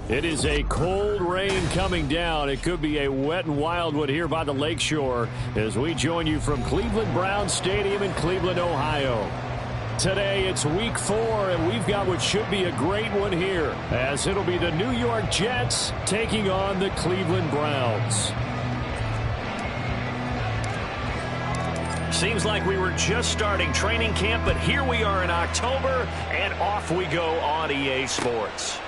It is a cold rain coming down. It could be a wet and wild one here by the lakeshore as we join you from Cleveland Browns Stadium in Cleveland, Ohio. Today it's week 4, and we've got what should be a great one here as it'll be the New York Jets taking on the Cleveland Browns. Seems like we were just starting training camp, but here we are in October, and off we go on EA Sports.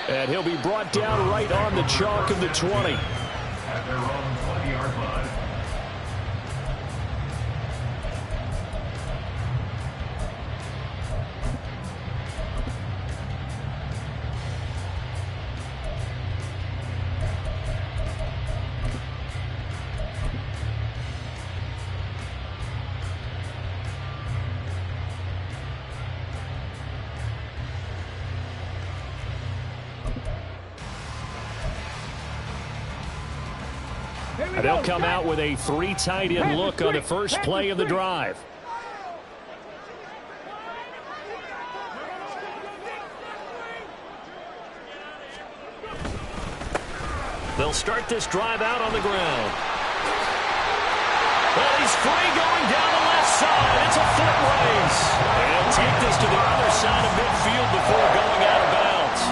And he'll be brought down right on the chalk of the 20. At their own 20-yard line. They'll come out with a 3 tight end look on the first play of the drive. They'll start this drive out on the ground. Well, he's free going down the left side. It's a foot race. And take this to the other side of midfield before going out of bounds.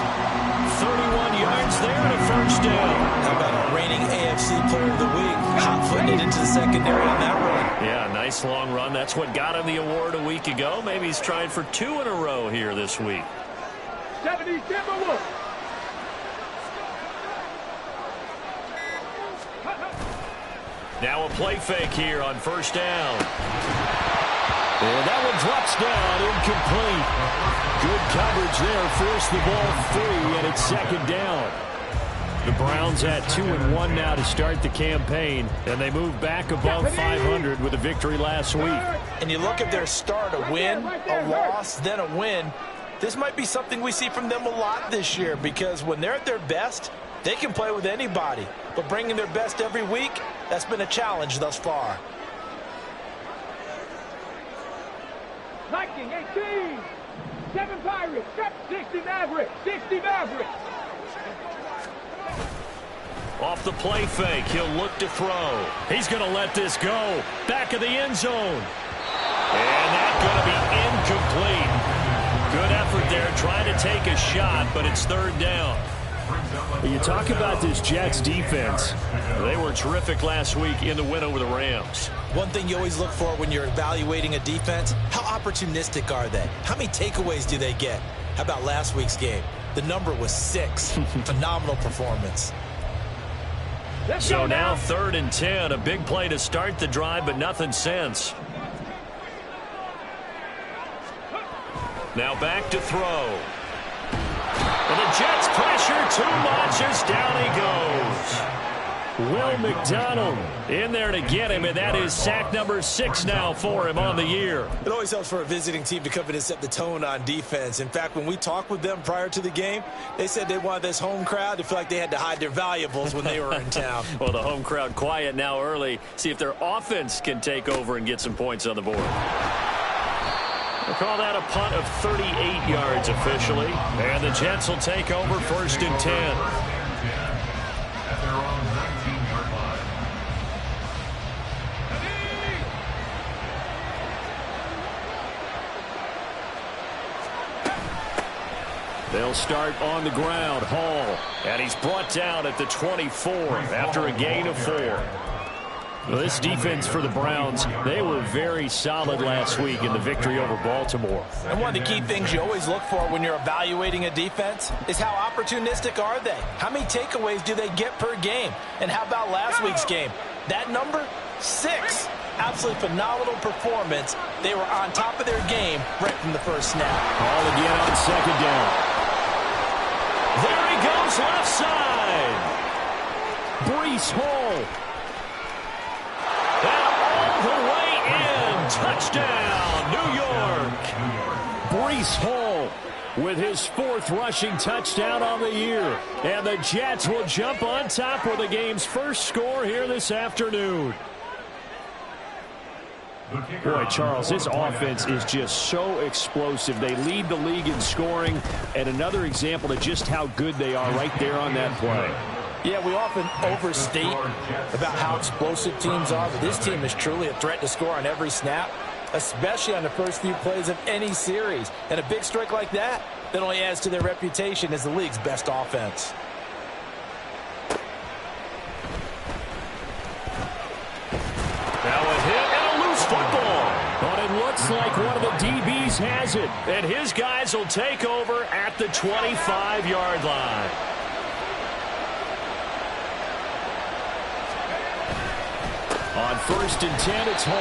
31 yards there and a first down. How about our reigning AFC Player of the Week? Hot-footing it into the secondary on that run. Yeah, nice long run. That's what got him the award a week ago. Maybe he's trying for 2 in a row here this week. 70 Timberwolves. Now a play fake here on first down. And that one drops down, incomplete. Good coverage there, forced the ball free, and it's second down. The Browns at 2-1 now to start the campaign, and they move back above 500 with a victory last week. And you look at their start, a win, a loss, then a win. This might be something we see from them a lot this year because when they're at their best, they can play with anybody. But bringing their best every week, that's been a challenge thus far. Viking 18. 7 Pirates. 60 Mavericks. 60 Mavericks. Off the play fake, he'll look to throw. He's going to let this go. Back of the end zone. And that's going to be incomplete. Good effort there, trying to take a shot, but it's third down. You talk about this Jets defense. They were terrific last week in the win over the Rams. One thing you always look for when you're evaluating a defense, how opportunistic are they? How many takeaways do they get? How about last week's game? The number was 6. Phenomenal performance. So now 3rd and 10, a big play to start the drive, but nothing since. Now back to throw. And the Jets pressure too much as down he goes. Will McDonald in there to get him, and that is sack number 6 now for him on the year. It always helps for a visiting team to come in and set the tone on defense. In fact, when we talked with them prior to the game, they said they wanted this home crowd to feel like they had to hide their valuables when they were in town. Well, the home crowd quiet now early. See if their offense can take over and get some points on the board. We'll call that a punt of 38 yards officially. And the Jets will take over 1st and 10. At their own 19-yard line. They'll start on the ground. Hall. And he's brought down at the 24 after a gain of 4. Well, this defense for the Browns, they were very solid last week in the victory over Baltimore. And one of the key things you always look for when you're evaluating a defense is how opportunistic are they? How many takeaways do they get per game? And how about last week's game? That number, 6. Absolutely phenomenal performance. They were on top of their game right from the first snap. All again on second down. There he goes left side. Breece Hall. And all the way in. Touchdown, New York. Breece Hall with his 4th rushing touchdown on the year. And the Jets will jump on top with the game's first score here this afternoon. Boy, Charles, this offense is just so explosive. They lead the league in scoring, and another example of just how good they are right there on that play. Yeah, we often overstate about how explosive teams are, but this team is truly a threat to score on every snap, especially on the first few plays of any series. And a big strike like that only adds to their reputation as the league's best offense. Now a hit and a loose football. But it looks like one of the DBs has it. And his guys will take over at the 25-yard line. On 1st and 10, it's Hall.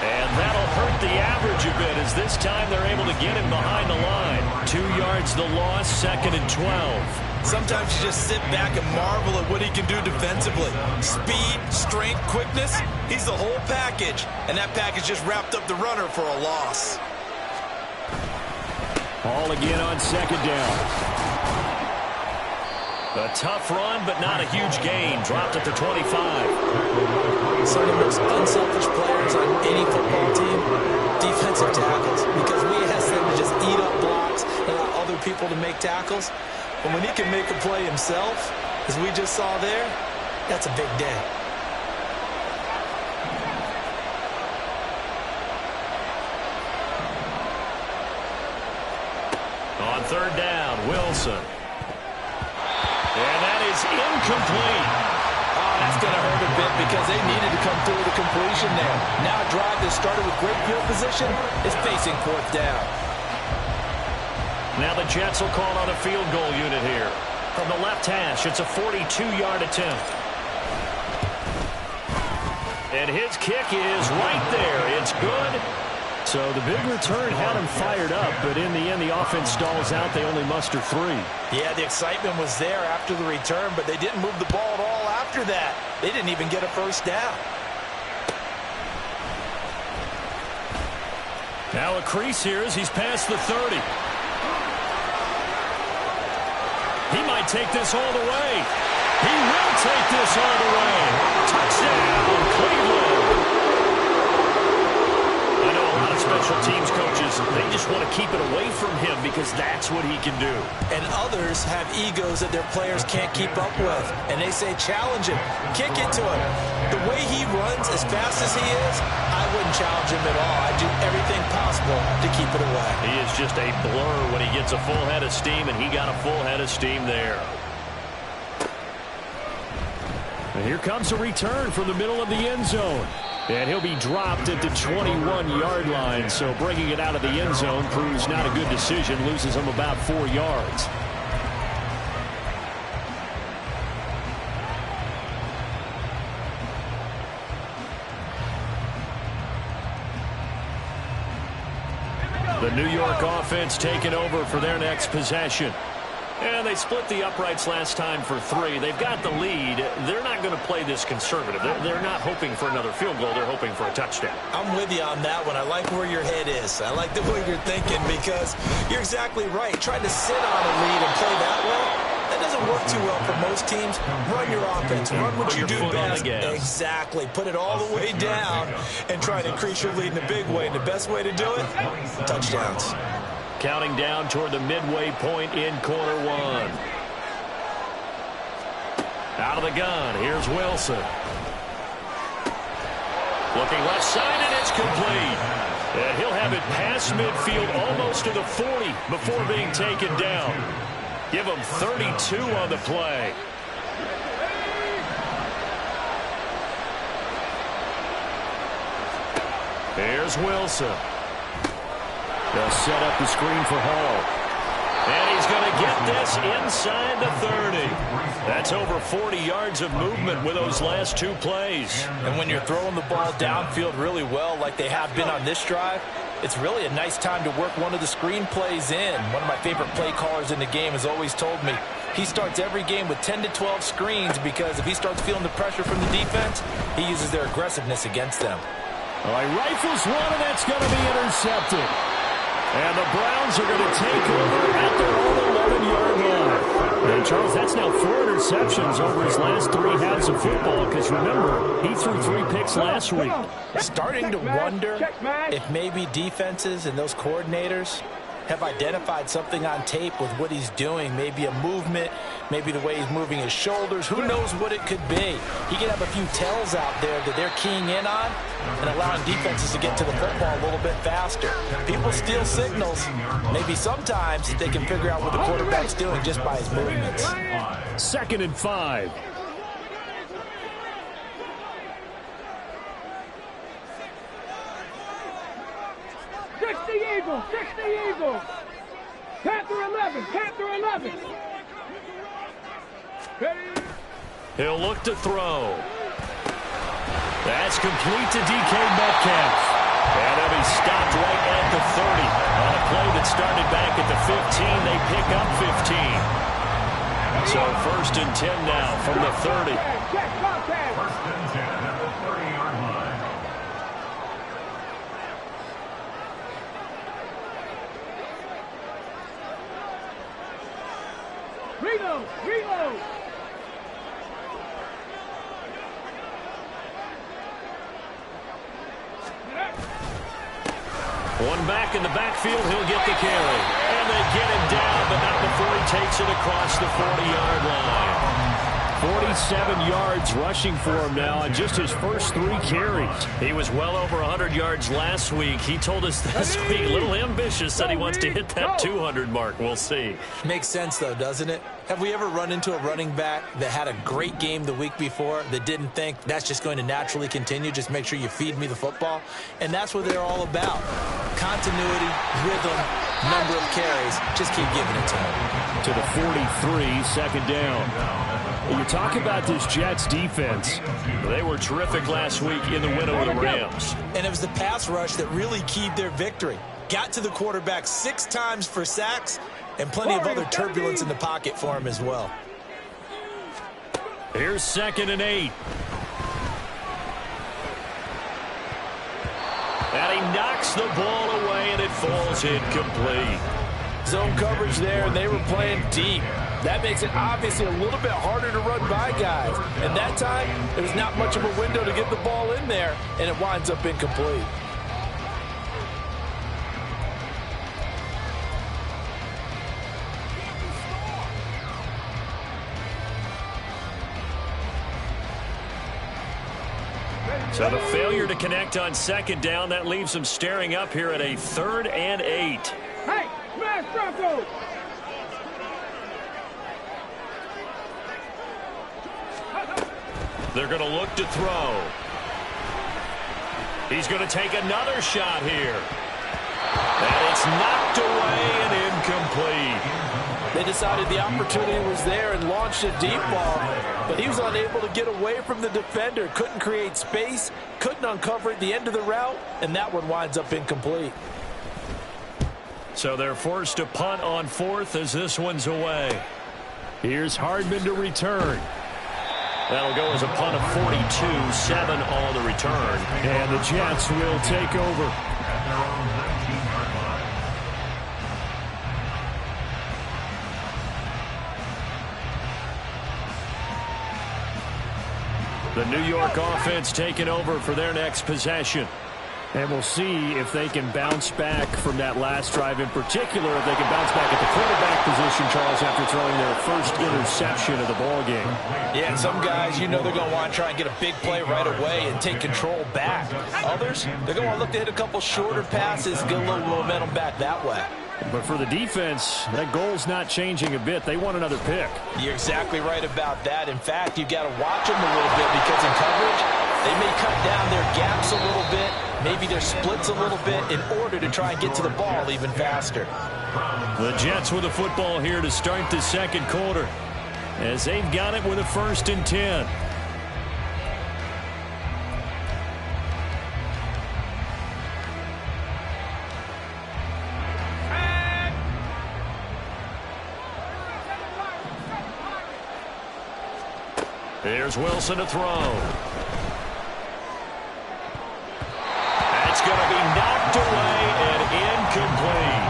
And that'll hurt the average a bit as this time they're able to get him behind the line. 2 yards the loss, 2nd and 12. Sometimes you just sit back and marvel at what he can do defensively. Speed, strength, quickness, he's the whole package. And that package just wrapped up the runner for a loss. Hall again on 2nd down. A tough run, but not a huge gain. Dropped at the 25. Some of the most unselfish players on any football team, defensive tackles, because we ask them to just eat up blocks and allow other people to make tackles. And when he can make a play himself, as we just saw there, that's a big day. On 3rd down, Wilson. And that is incomplete. Oh, that's going to hurt a bit because they needed to come through with a completion there. Now a drive that started with great field position is facing 4th down. Now the Jets will call on a field goal unit here. From the left hash, it's a 42-yard attempt. And his kick is right there. It's good. So the big return had him fired up, but in the end, the offense stalls out. They only muster 3. Yeah, the excitement was there after the return, but they didn't move the ball at all after that. They didn't even get a 1st down. Now a crease here as he's past the 30. He might take this all the way. He will take this all the way. Touchdown, Cleveland. I know a lot of special teams coaches, they just want to keep it away from him because that's what he can do. And others have egos that their players can't keep up with. And they say, challenge him, kick it to him. The way he runs as fast as he is, I wouldn't challenge him at all. I'd do everything possible to keep it away. He is just a blur when he gets a full head of steam, and he got a full head of steam there. And here comes a return from the middle of the end zone. And he'll be dropped at the 21-yard line. So bringing it out of the end zone proves not a good decision. Loses him about 4 yards. The New York offense taking over for their next possession. And they split the uprights last time for 3. They've got the lead. They're not going to play this conservative. They're not hoping for another field goal. They're hoping for a touchdown. I'm with you on that one. I like where your head is. I like the way you're thinking because you're exactly right. Trying to sit on a lead and play that way, that doesn't work too well for most teams. Run your offense. Run what you do best. Exactly. Put it all the way down and try to increase your lead in a big way. And the best way to do it, touchdowns. Counting down toward the midway point in quarter 1. Out of the gun, here's Wilson. Looking left side, and it's complete. And he'll have it past midfield almost to the 40 before being taken down. Give him 32 on the play. Here's Wilson. They'll set up the screen for Hall. And he's going to get this inside the 30. That's over 40 yards of movement with those last 2 plays. And when you're throwing the ball downfield really well like they have been on this drive, it's really a nice time to work one of the screen plays in. One of my favorite play callers in the game has always told me he starts every game with 10 to 12 screens because if he starts feeling the pressure from the defense, he uses their aggressiveness against them. All right, rifles one, and that's going to be intercepted. And the Browns are going to take over at their own 11-yard line. And And, Charles, that's now 4 interceptions over his last 3 halves of football because, remember, he threw 3 picks last week. Starting to wonder if maybe defenses and those coordinators have identified something on tape with what he's doing. Maybe a movement, maybe the way he's moving his shoulders. Who knows what it could be? He could have a few tells out there that they're keying in on and allowing defenses to get to the football a little bit faster. People steal signals. Maybe sometimes they can figure out what the quarterback's doing just by his movements. 2nd and 5. Fix the Eagles. Panther 11. Panther 11. He'll look to throw. That's complete to DK Metcalf. And then he's stopped right at the 30. On a play that started back at the 15, they pick up 15. So 1st and 10 now from the 30. First and 10 at the 30-yard line. Reload! One back in the backfield, he'll get the carry. And they get him down, but not before he takes it across the 40-yard line. 47 yards rushing for him now on just his first 3 carries. He was well over 100 yards last week. He told us this week, a little ambitious, said he wants to hit that 200 mark. We'll see. Makes sense, though, doesn't it? Have we ever run into a running back that had a great game the week before that didn't think that's just going to naturally continue? Just make sure you feed me the football. And that's what they're all about. Continuity, rhythm, number of carries. Just keep giving it to him. To the 43, 2nd down. You talk about this Jets defense. They were terrific last week in the win over the Rams. And it was the pass rush that really keyed their victory. Got to the quarterback 6 times for sacks and plenty of other turbulence in the pocket for him as well. Here's 2nd and 8. And he knocks the ball away, and it falls incomplete. Zone coverage there, and they were playing deep. That makes it obviously a little bit harder to run by guys. And that time, there was not much of a window to get the ball in there, and it winds up incomplete. So the failure to connect on 2nd down, that leaves them staring up here at a 3rd and 8. Hey, smash Bronco! They're going to look to throw. He's going to take another shot here. And it's knocked away and incomplete. They decided the opportunity was there and launched a deep ball, but he was unable to get away from the defender. Couldn't create space, couldn't uncover at the end of the route, and that one winds up incomplete. So they're forced to punt on 4th as this one's away. Here's Hardman to return. That'll go as a punt of 42, 7 on the return. And the Jets will take over. The New York offense taking over for their next possession. And we'll see if they can bounce back from that last drive, in particular, if they can bounce back at the quarterback position, Charles, after throwing their first interception of the ball game. Yeah, and some guys, you know they're going to want to try and get a big play right away and take control back. Others, they're going to want to look to hit a couple shorter passes, get a little momentum back that way. But for the defense, that goal's not changing a bit. They want another pick. You're exactly right about that. In fact, you've got to watch them a little bit because in coverage, they may cut down their gaps a little bit, maybe their splits a little bit in order to try and get to the ball even faster. The Jets with the football here to start the 2nd quarter as they've got it with a 1st and 10. Here's Wilson to throw. That's going to be knocked away and incomplete.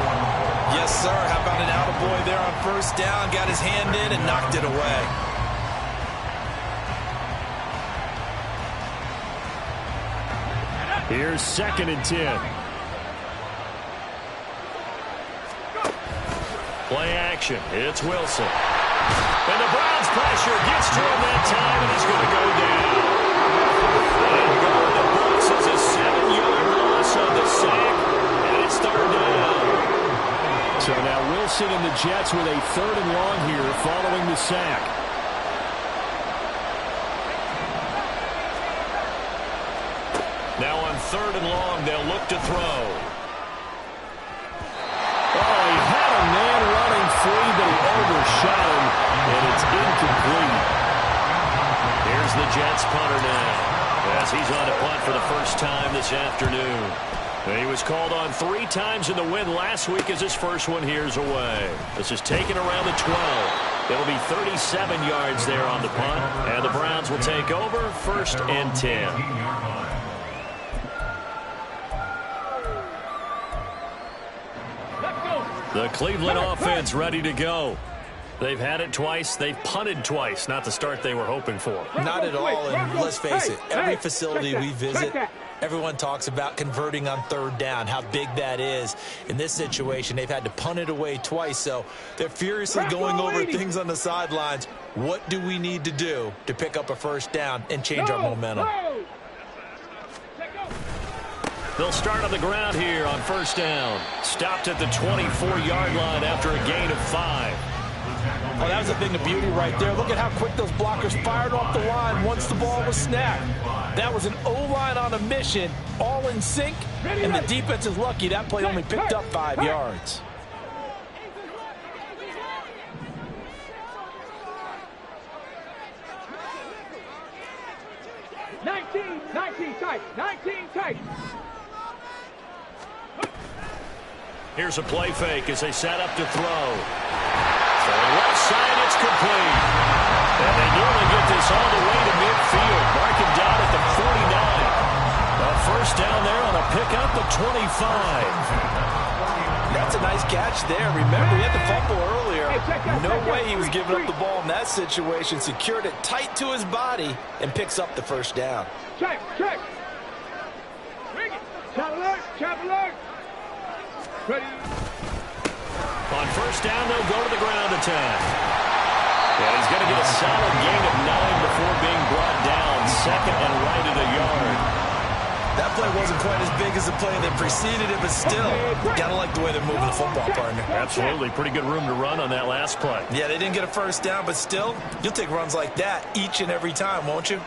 Yes, sir. How about an boy there on first down, got his hand in and knocked it away. Here's 2nd and 10. Play action. It's Wilson. And the Browns pressure gets to him that time, and he's going to go down. And going to the books is a 7-yard loss on the sack, and it's 3rd down. So now Wilson and the Jets with a 3rd and long here following the sack. Now on 3rd and long, they'll look to throw. Oh, he had a man running free, but he overshot him, and it's incomplete. Here's the Jets punter now, as he's on to punt for the first time this afternoon. He was called on 3 times in the win last week as his first one here's away. This is taken around the 12. It'll be 37 yards there on the punt, and the Browns will take over 1st and 10. The Cleveland offense ready to go. They've had it twice. They've punted twice. Not the start they were hoping for. Not at all, and let's face it, every facility we visit, everyone talks about converting on 3rd down, how big that is. In this situation, they've had to punt it away twice, so they're furiously going over things on the sidelines. What do we need to do to pick up a 1st down and change our momentum? They'll start on the ground here on 1st down. Stopped at the 24-yard line after a gain of 5. Oh, that was a thing of beauty right there. Look at how quick those blockers fired off the line once the ball was snapped. That was an O-line on a mission, all in sync, and the defense is lucky that play only picked up 5 yards. Nineteen tight. Here's a play fake as they set up to throw. So left side, it's complete. And they nearly get this all the way to midfield. Marking down at the 49. A 1st down there on a pickup of 25. That's a nice catch there. Remember, he had the fumble earlier. No way he was giving up the ball in that situation. Secured it tight to his body and picks up the 1st down. Check. Chop alert. Ready. On 1st down, they'll go to the ground attack. And he's going to get a solid gain of 9 before being brought down. 2nd and right at a yard. That play wasn't quite as big as the play that preceded it, but still, gotta like the way they're moving the football, partner. Absolutely. Pretty good room to run on that last play. Yeah, they didn't get a 1st down, but still, you'll take runs like that each and every time, won't you?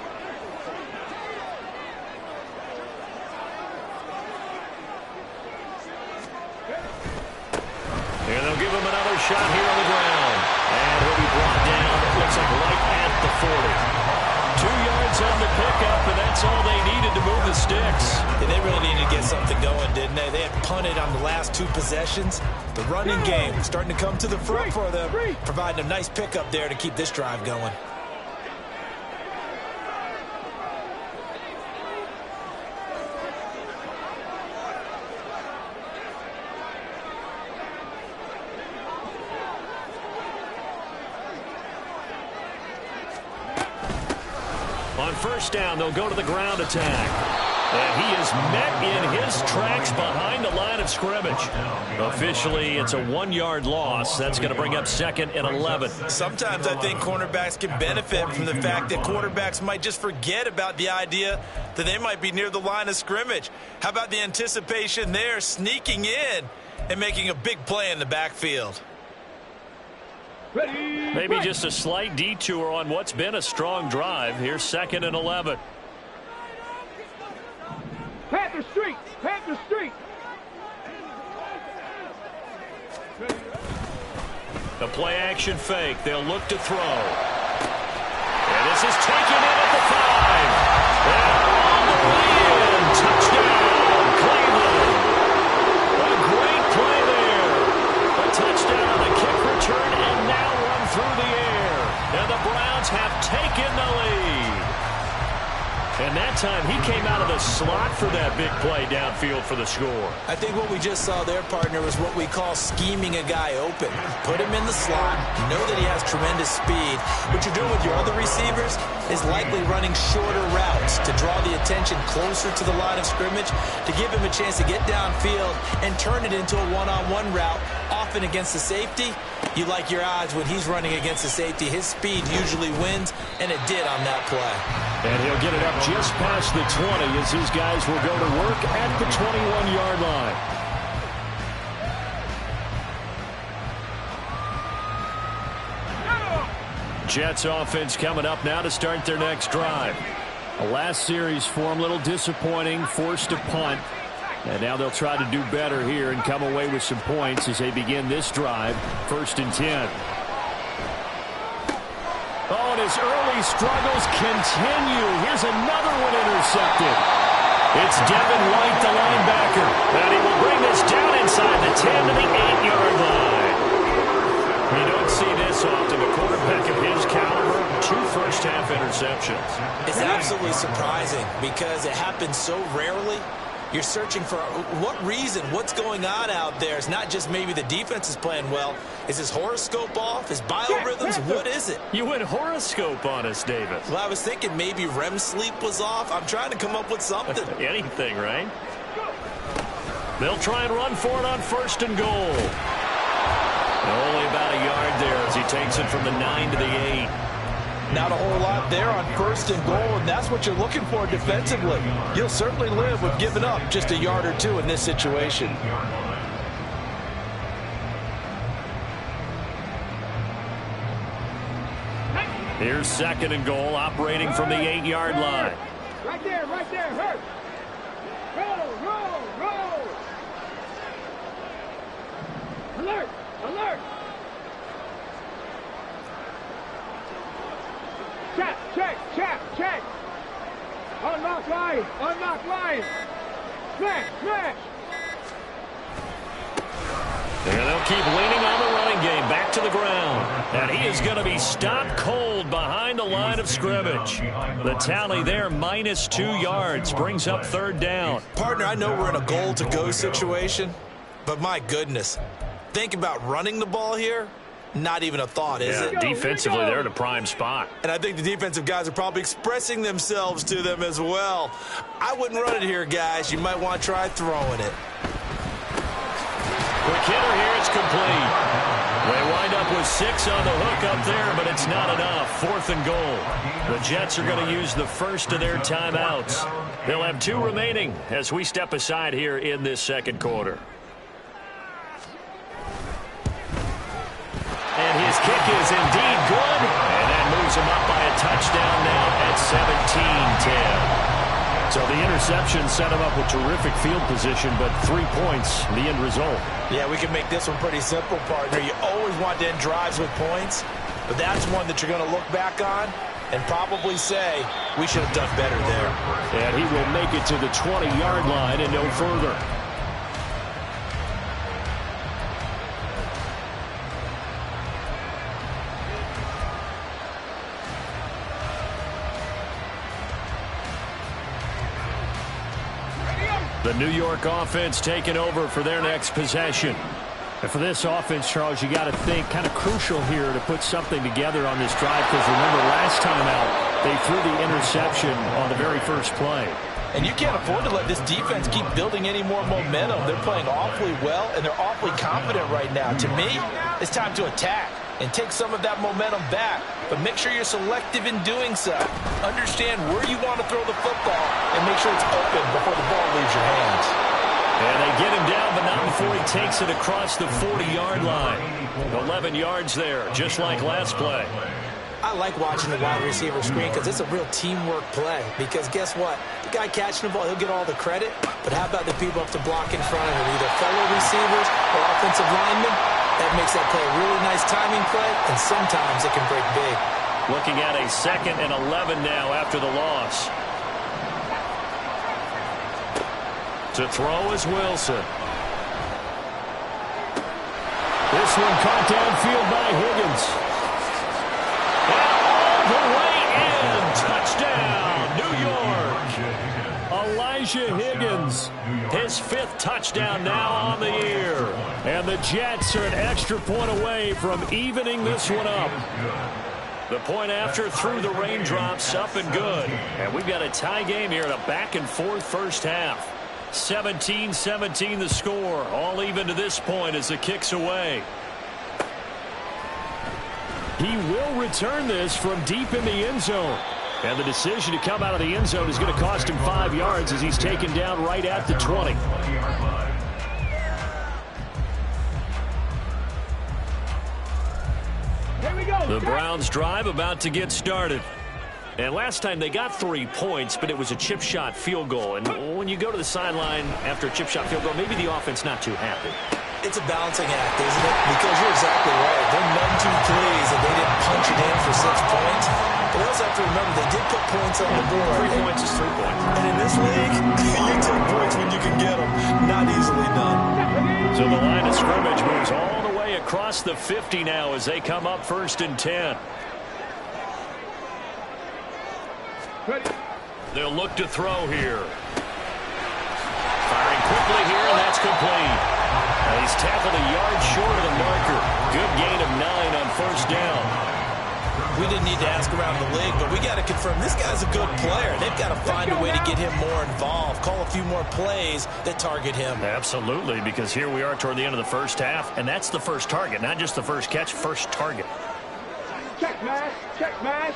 And they'll give him another shot here on the ground. And he'll be brought down, it looks like right at the 40. 2 yards on the pickup, and that's all they needed to move the sticks. Yeah, they really needed to get something going, didn't they? They had punted on the last 2 possessions. The running game starting to come to the front for them, providing a nice pickup there to keep this drive going. On 1st down, they'll go to the ground attack. And he is met in his tracks behind the line of scrimmage. Officially, it's a 1-yard loss. That's going to bring up 2nd and 11. Sometimes I think cornerbacks can benefit from the fact that quarterbacks might just forget about the idea that they might be near the line of scrimmage. How about the anticipation there, sneaking in and making a big play in the backfield? Maybe just a slight detour on what's been a strong drive. Here's 2nd and 11. Panther Street. A play action fake. They'll look to throw. And this is taken in at the 5. And all the way in. Touchdown, Cleveland. A great play there. A touchdown on the kick return and now run through the air. And the Browns have taken the lead. And that time, he came out of the slot for that big play downfield for the score. I think what we just saw there, partner, was what we call scheming a guy open. Put him in the slot. You know that he has tremendous speed. What you're doing with your other receivers is likely running shorter routes to draw the attention closer to the line of scrimmage, to give him a chance to get downfield and turn it into a one-on-one route, often against the safety. You like your odds when he's running against the safety. His speed usually wins, and it did on that play. And he'll get it up just past the 20 as his guys will go to work at the 21-yard line. Jets offense coming up now to start their next drive. The last series for them, a little disappointing, forced a punt. And now they'll try to do better here and come away with some points as they begin this drive, 1st and 10. Oh, and his early struggles continue. Here's another one intercepted. It's Devin White, the linebacker. And he will bring this down inside the 10 to the 8-yard line. You don't see this often. A quarterback of his caliber, 2 first-half interceptions. It's absolutely surprising because it happens so rarely. You're searching for what reason, what's going on out there. It's not just maybe the defense is playing well. Is his horoscope off? His biorhythms? What is it? You went horoscope on us, David. Well, I was thinking maybe REM sleep was off. I'm trying to come up with something. Anything, right? They'll try and run for it on 1st and goal. Only about a yard there as he takes it from the 9 to the 8. Not a whole lot there on 1st and goal, and that's what you're looking for defensively. You'll certainly live with giving up just a yard or 2 in this situation. Here's 2nd and goal, operating from the 8-yard line. Right there, hurt. Roll. Alert. Check. Unlock line. Smash. And they'll keep leaning on the running game back to the ground. And he is going to be stopped cold behind the line of scrimmage. The tally there, -2 yards, brings up 3rd down. Partner, I know we're in a goal-to-go situation, but my goodness, think about running the ball here. Not even a thought, is it? Defensively, they're in a prime spot. And I think the defensive guys are probably expressing themselves to them as well. I wouldn't run it here, guys. You might want to try throwing it. Quick hitter here, it's complete. They wind up with 6 on the hook up there, but it's not enough. 4th and goal. The Jets are going to use the first of their timeouts. They'll have 2 remaining as we step aside here in this 2nd quarter. And his kick is indeed good. And that moves him up by a touchdown now at 17-10. So the interception set him up with terrific field position, but 3 points, the end result. Yeah, we can make this one pretty simple, partner. You always want to end drives with points, but that's one that you're going to look back on and probably say, we should have done better there. And he will make it to the 20-yard line and no further. The New York offense taking over for their next possession. And for this offense, Charles, you got to think kind of crucial here to put something together on this drive, because remember last time out they threw the interception on the very first play. And you can't afford to let this defense keep building any more momentum. They're playing awfully well, and they're awfully confident right now. To me, it's time to attack and take some of that momentum back, but make sure you're selective in doing so. Understand where you want to throw the football and make sure it's open before the ball leaves your hands. And they get him down, but not before he takes it across the 40-yard line. 11 yards there, just like last play. I like watching the wide receiver screen because it's a real teamwork play. Because guess what? The guy catching the ball, he'll get all the credit. But how about the people up to block in front of him, either fellow receivers or offensive linemen? That makes that play a really nice timing play, and sometimes it can break big. Looking at a 2nd and 11 now after the loss. To throw is Wilson. This one caught downfield by Higgins. And all the way in. Touchdown, New York. Elijah Higgins. His 5th touchdown now on the year. And the Jets are an extra point away from evening this one up. The point after through the raindrops, up and good. And we've got a tie game here in a back-and-forth first half. 17-17 the score. All even to this point as the kick's away. He will return this from deep in the end zone. And the decision to come out of the end zone is going to cost him 5 yards as he's taken down right at the 20. The Browns drive about to get started. And last time they got 3 points, but it was a chip shot field goal. And when you go to the sideline after a chip shot field goal, maybe the offense not too happy. It's a balancing act, isn't it? Because you're exactly right. They're none too pleased that they didn't punch it in for 6 points. But they also have to remember they did put points on the board. 3 points is 3 points. And in this league, you take points when you can get them. Not easily done. So the line of scrimmage moves all the way across the 50 now as they come up 1st and 10. They'll look to throw here. Firing quickly here, and that's complete. And he's tackled a yard short of the marker. Good gain of 9 on 1st down. We didn't need to ask around the league, but we got to confirm this guy's a good player. They've got to find a way to get him more involved, call a few more plays that target him. Absolutely, because here we are toward the end of the first half, and that's the first target, not just the first catch, first target. Check mash, check mash.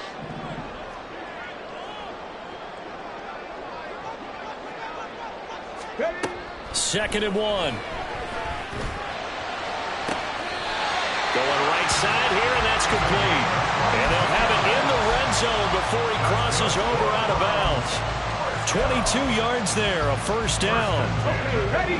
2nd and 1. Going right side here, and that's complete. And they'll have it in the red zone before he crosses over out of bounds. 22 yards there, a 1st down. Okay, ready.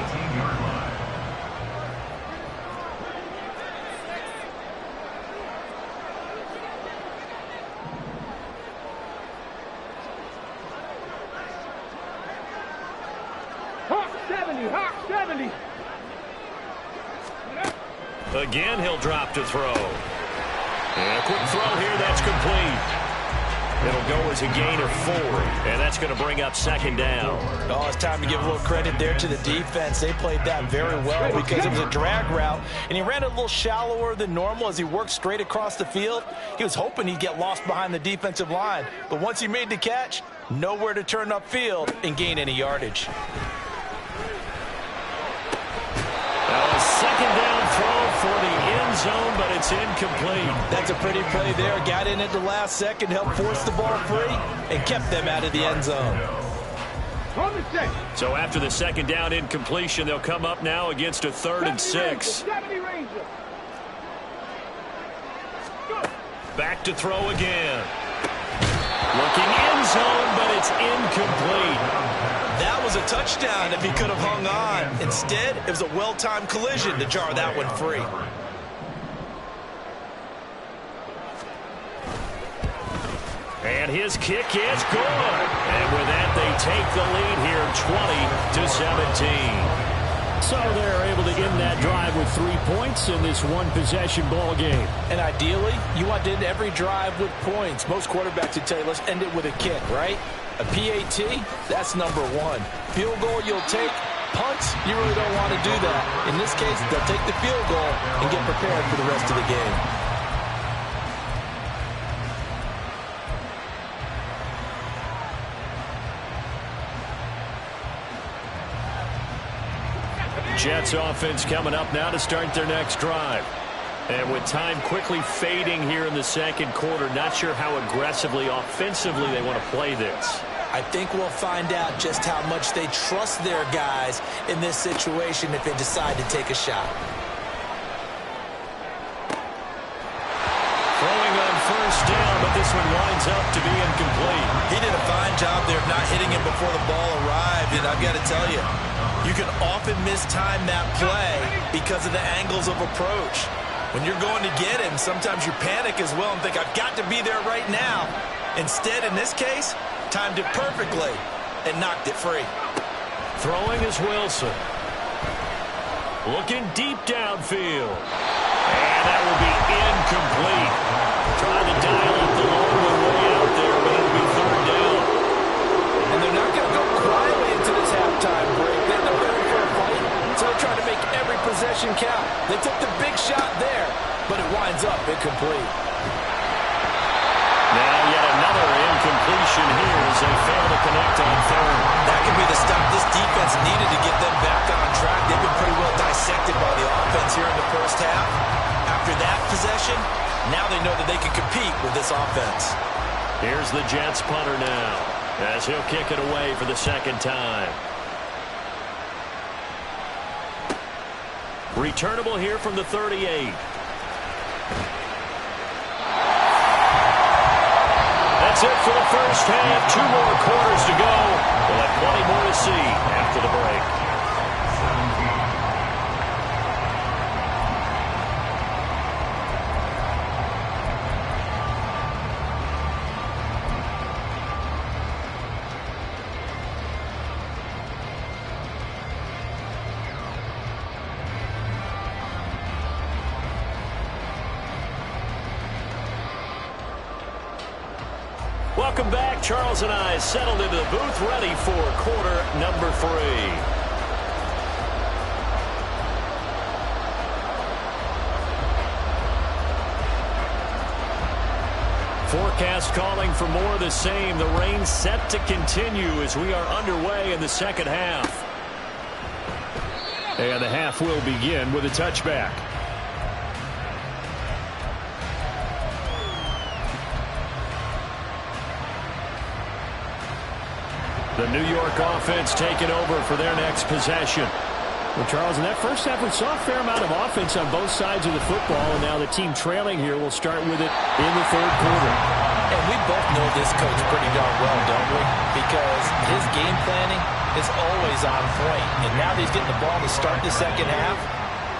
Hawk 70, Hawk 70. Again, he'll drop to throw. And a quick throw here, that's complete. It'll go as a gain of 4, and that's going to bring up 2nd down. Oh, it's time to give a little credit there to the defense. They played that very well because it was a drag route, and he ran it a little shallower than normal as he worked straight across the field. He was hoping he'd get lost behind the defensive line, but once he made the catch, nowhere to turn upfield and gain any yardage. A 2nd down throw for the end zone, but it's incomplete. That's a pretty play there. Got in at the last second, helped force the ball free, and kept them out of the end zone. So after the 2nd down incompletion, they'll come up now against a 3rd and 6. Back to throw again. Looking end zone, but it's incomplete. That was a touchdown if he could have hung on. Instead, it was a well-timed collision to jar that one free. And his kick is good. And with that, they take the lead here 20-17. So they're able to end that drive with 3 points in this one-possession ball game. And ideally, you want to end every drive with points. Most quarterbacks would tell you, let's end it with a kick, right? A PAT, that's number 1. Field goal you'll take. Punts, you really don't want to do that. In this case, they'll take the field goal and get prepared for the rest of the game. Jets offense coming up now to start their next drive. And with time quickly fading here in the 2nd quarter, not sure how aggressively, offensively they want to play this. I think we'll find out just how much they trust their guys in this situation if they decide to take a shot. Throwing on 1st down, but this one winds up to be incomplete. He did a fine job there of not hitting him before the ball arrived, and I've got to tell you, you can often mistime that play because of the angles of approach. When you're going to get him, sometimes you panic as well and think, I've got to be there right now. Instead, in this case, timed it perfectly and knocked it free. Throwing is Wilson. Looking deep downfield. And that will be incomplete. Trying to dial up the long way out there, but it'll be 3rd down. And they're not going to go quietly into this incomplete. Now yet another incompletion here as they fail to connect on third. That could be the stop this defense needed to get them back on track. They've been pretty well dissected by the offense here in the first half. After that possession, now they know that they can compete with this offense. Here's the Jets punter now as he'll kick it away for the second time. Returnable here from the 38. That's it for the first half. 2 more quarters to go. We'll have plenty more to see after the break. Welcome back. Charles and I settled into the booth ready for quarter number 3. Forecast calling for more of the same. The rain set to continue as we are underway in the second half. And the half will begin with a touchback. The New York offense taking over for their next possession. Well, Charles, in that first half, we saw a fair amount of offense on both sides of the football, and now the team trailing here will start with it in the third quarter. And we both know this coach pretty darn well, don't we? Because his game planning is always on point. And now that he's getting the ball to start the second half,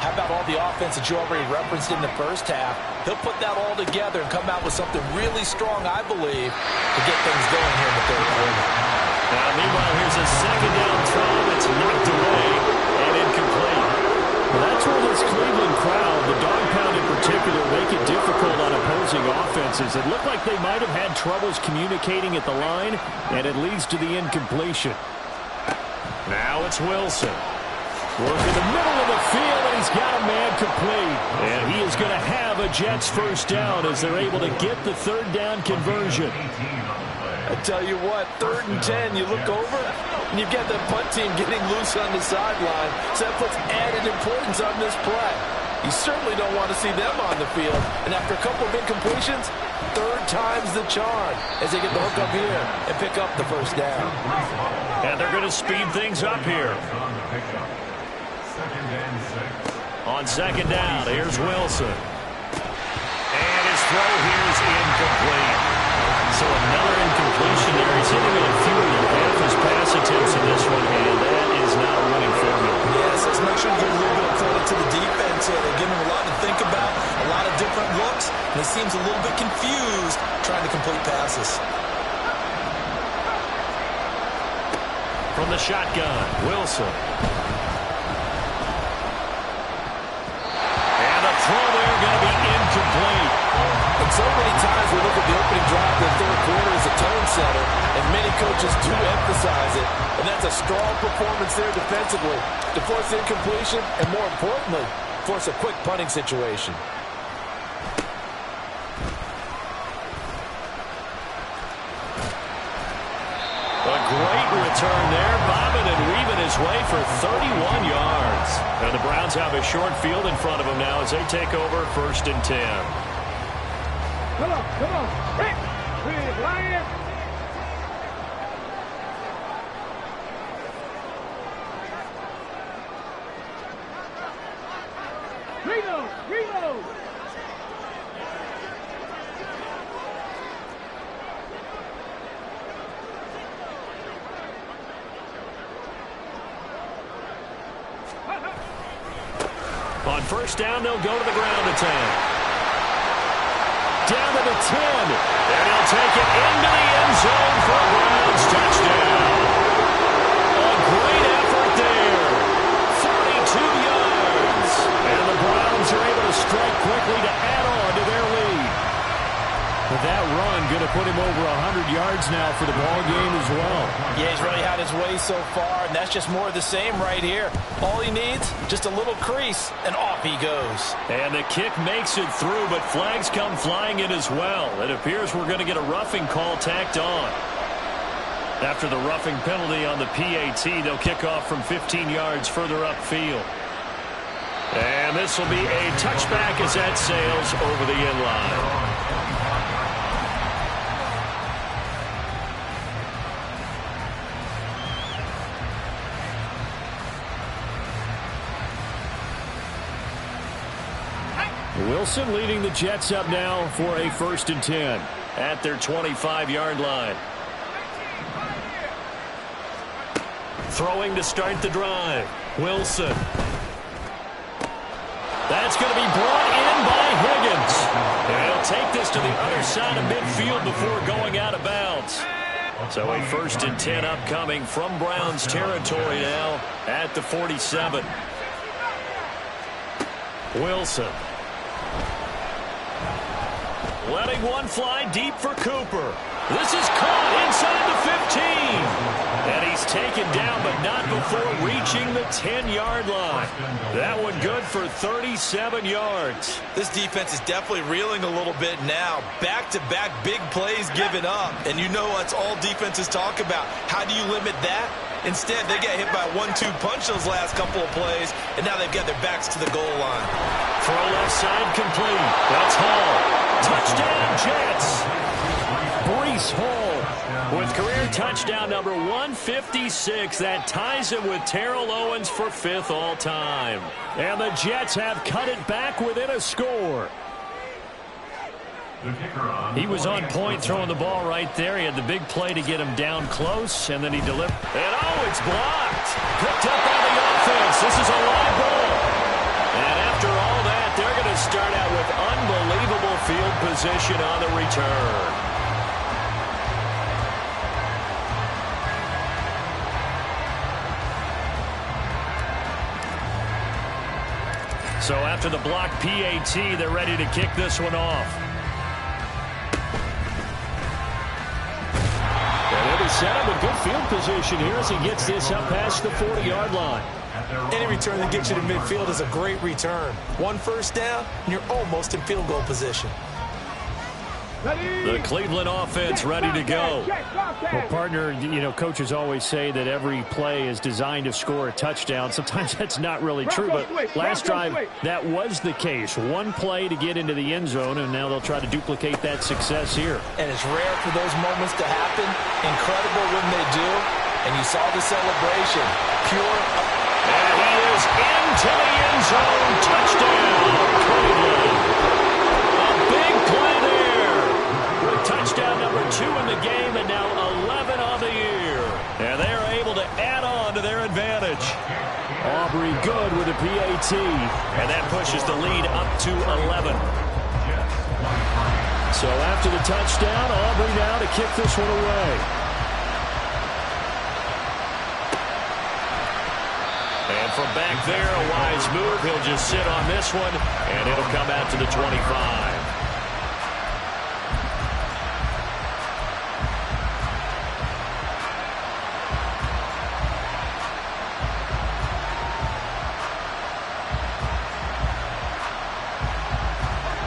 how about all the offense that you already referenced in the first half? He'll put that all together and come out with something really strong, I believe, to get things going here in the third quarter. Now, meanwhile, here's a second down throw that's knocked away and incomplete. Well, that's where this Cleveland crowd, the dog pound in particular, make it difficult on opposing offenses. It looked like they might have had troubles communicating at the line, and it leads to the incompletion. Now it's Wilson. Working the middle of the field, and he's got a man complete. And he is going to have a Jets first down as they're able to get the third down conversion. I tell you what, 3rd and 10, you look over, and you've got the punt team getting loose on the sideline. So that puts added importance on this play. You certainly don't want to see them on the field. And after a couple of incompletions, 3rd time's the charm as they get the hook up here and pick up the first down. And they're going to speed things up here. On second down, here's Wilson. And his throw here is incomplete. So another incompletion there. He's hitting it at fewer than half his pass attempts in this one, and that is not a winning formula. Yes, let's make sure to give a little bit of credit to the defense here. They're giving him a lot to think about, a lot of different looks, and he seems a little bit confused trying to complete passes. From the shotgun, Wilson. And the throw there going to be incomplete. And so many times we look at the opening drive of the third quarter as a tone setter, and many coaches do emphasize it. And that's a strong performance there defensively to force incompletion and, more importantly, force a quick punting situation. A great return there, bobbing and weaving his way for 31 yards. And the Browns have a short field in front of them now as they take over 1st and 10. Come on, come on. Hey, please, Lion. Reload, reload. On first down, they'll go to the ground attack. Down to the 10. And he'll take it into the end zone for a Browns touchdown. A great effort there. 42 yards. And the Browns are able to strike quickly to add on to their lead. But that run going to put him over 100 yards now for the ball game as well. Yeah, he's really had his way so far, and that's just more of the same right here. All he needs, just a little crease, and off he goes. And the kick makes it through, but flags come flying in as well. It appears we're going to get a roughing call tacked on. After the roughing penalty on the PAT, they'll kick off from 15 yards further upfield. And this will be a touchback as that sails over the end line. Wilson leading the Jets up now for a 1st and 10 at their 25-yard line. Throwing to start the drive. Wilson. That's going to be brought in by Higgins. And he'll take this to the other side of midfield before going out of bounds. So a 1st and 10 upcoming from Browns territory now at the 47. Wilson. Letting one fly deep for Cooper. This is caught inside the 15. And he's taken down, but not before reaching the 10-yard line. That one good for 37 yards. This defense is definitely reeling a little bit now. Back-to-back big plays given up. And you know that's all defenses talk about. How do you limit that? Instead, they got hit by a 1-2 punch those last couple of plays, and now they've got their backs to the goal line. Throw left side complete. That's Hall. Touchdown, Jets. Breece Hall with career touchdown number 156. That ties him with Terrell Owens for 5th all-time. And the Jets have cut it back within a score. He was on point throwing the ball right there. He had the big play to get him down close, and then he delivered. And it's blocked. Picked up by the offense. This is a live ball. And after all that, they're going to start out with unbelievable field position on the return. So after the block PAT, they're ready to kick this one off. And they'll set up a good field position here as he gets this up past the 40-yard line. Any return that gets you to midfield is a great return. 1 first down, and you're almost in field goal position. The Cleveland offense ready to go. Well, partner, you know, coaches always say that every play is designed to score a touchdown. Sometimes that's not really true, but last drive, that was the case. One play to get into the end zone, and now they'll try to duplicate that success here. And it's rare for those moments to happen. Incredible when they do. And you saw the celebration. Pure. And he is into the end zone. Touchdown, Cleveland. A big play there. With touchdown number 2 in the game and now 11 on the year. And they are able to add on to their advantage. Aubrey good with a PAT. And that pushes the lead up to 11. So after the touchdown, Aubrey now to kick this one away. And from back there, a wise move. He'll just sit on this one, and it'll come out to the 25.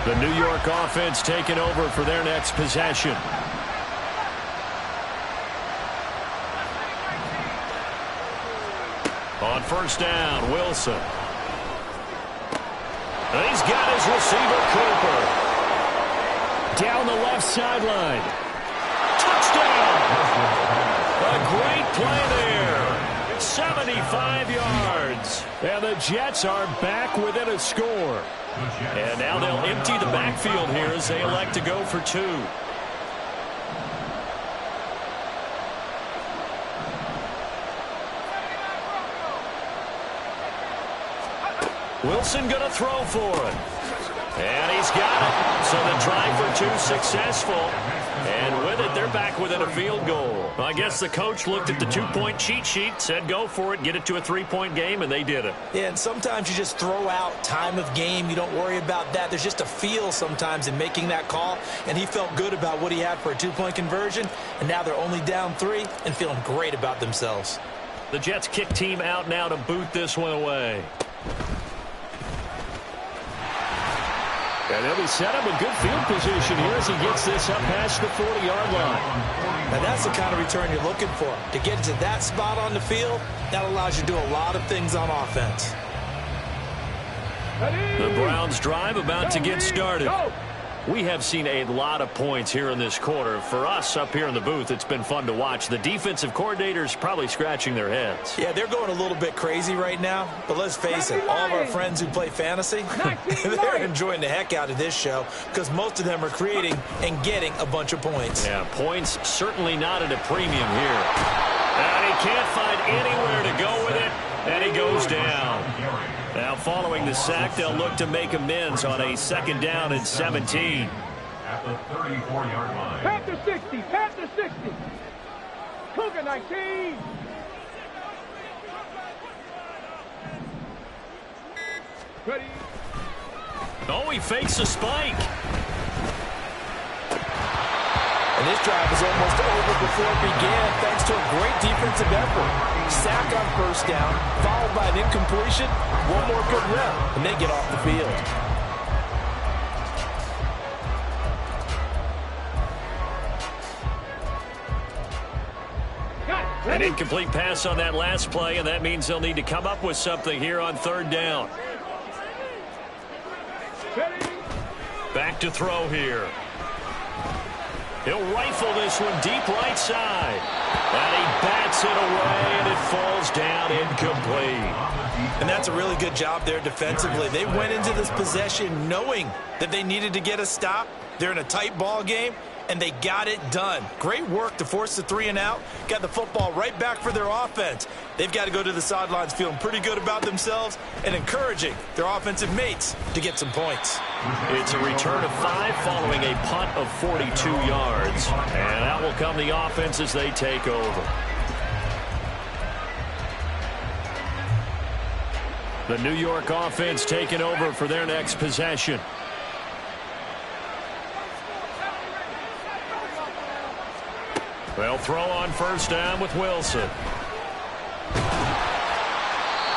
The New York offense taking over for their next possession. On first down, Wilson. And he's got his receiver, Cooper. Down the left sideline. Touchdown! A great play there. 75 yards. And the Jets are back within a score. And now they'll empty the backfield here as they elect to go for 2. Wilson going to throw for it. And he's got it. So the try for two successful. And with it, they're back within a field goal. Well, I guess the coach looked at the two-point cheat sheet, said go for it, get it to a three-point game, and they did it. Yeah, and sometimes you just throw out time of game. You don't worry about that. There's just a feel sometimes in making that call, and he felt good about what he had for a two-point conversion, and now they're only down 3 and feeling great about themselves. The Jets kick team out now to boot this one away. And they'll be set up in good field position here as he gets this up past the 40-yard line. And that's the kind of return you're looking for. To get to that spot on the field, that allows you to do a lot of things on offense. The Browns drive about to get started. We have seen a lot of points here in this quarter. For us up here in the booth, it's been fun to watch. The defensive coordinators probably scratching their heads. Yeah, they're going a little bit crazy right now. But let's face it, all of our friends who play fantasy, they're enjoying the heck out of this show because most of them are creating and getting a bunch of points. Yeah, points certainly not at a premium here. And he can't find anywhere to go with it, and he goes down. Now, following the sack, they'll look to make amends on a 2nd down and 17. At the 34-yard line. Panther 60, Panther 60. Cougar 19. Ready. Oh, he fakes a spike. And this drive is almost over before it began thanks to a great defensive effort. Sack on 1st down, followed by an incompletion. One more good rep, and they get off the field. An incomplete pass on that last play, and that means they'll need to come up with something here on 3rd down. Back to throw here. He'll rifle this one deep right side. And he bats it away, and it falls down incomplete. And that's a really good job there defensively. They went into this possession knowing that they needed to get a stop. They're in a tight ball game, and they got it done. Great work to force the 3 and out. Got the football right back for their offense. They've got to go to the sidelines feeling pretty good about themselves and encouraging their offensive mates to get some points. It's a return of 5 following a punt of 42 yards. And out will come the offense as they take over. The New York offense taking over for their next possession. They'll throw on 1st down with Wilson.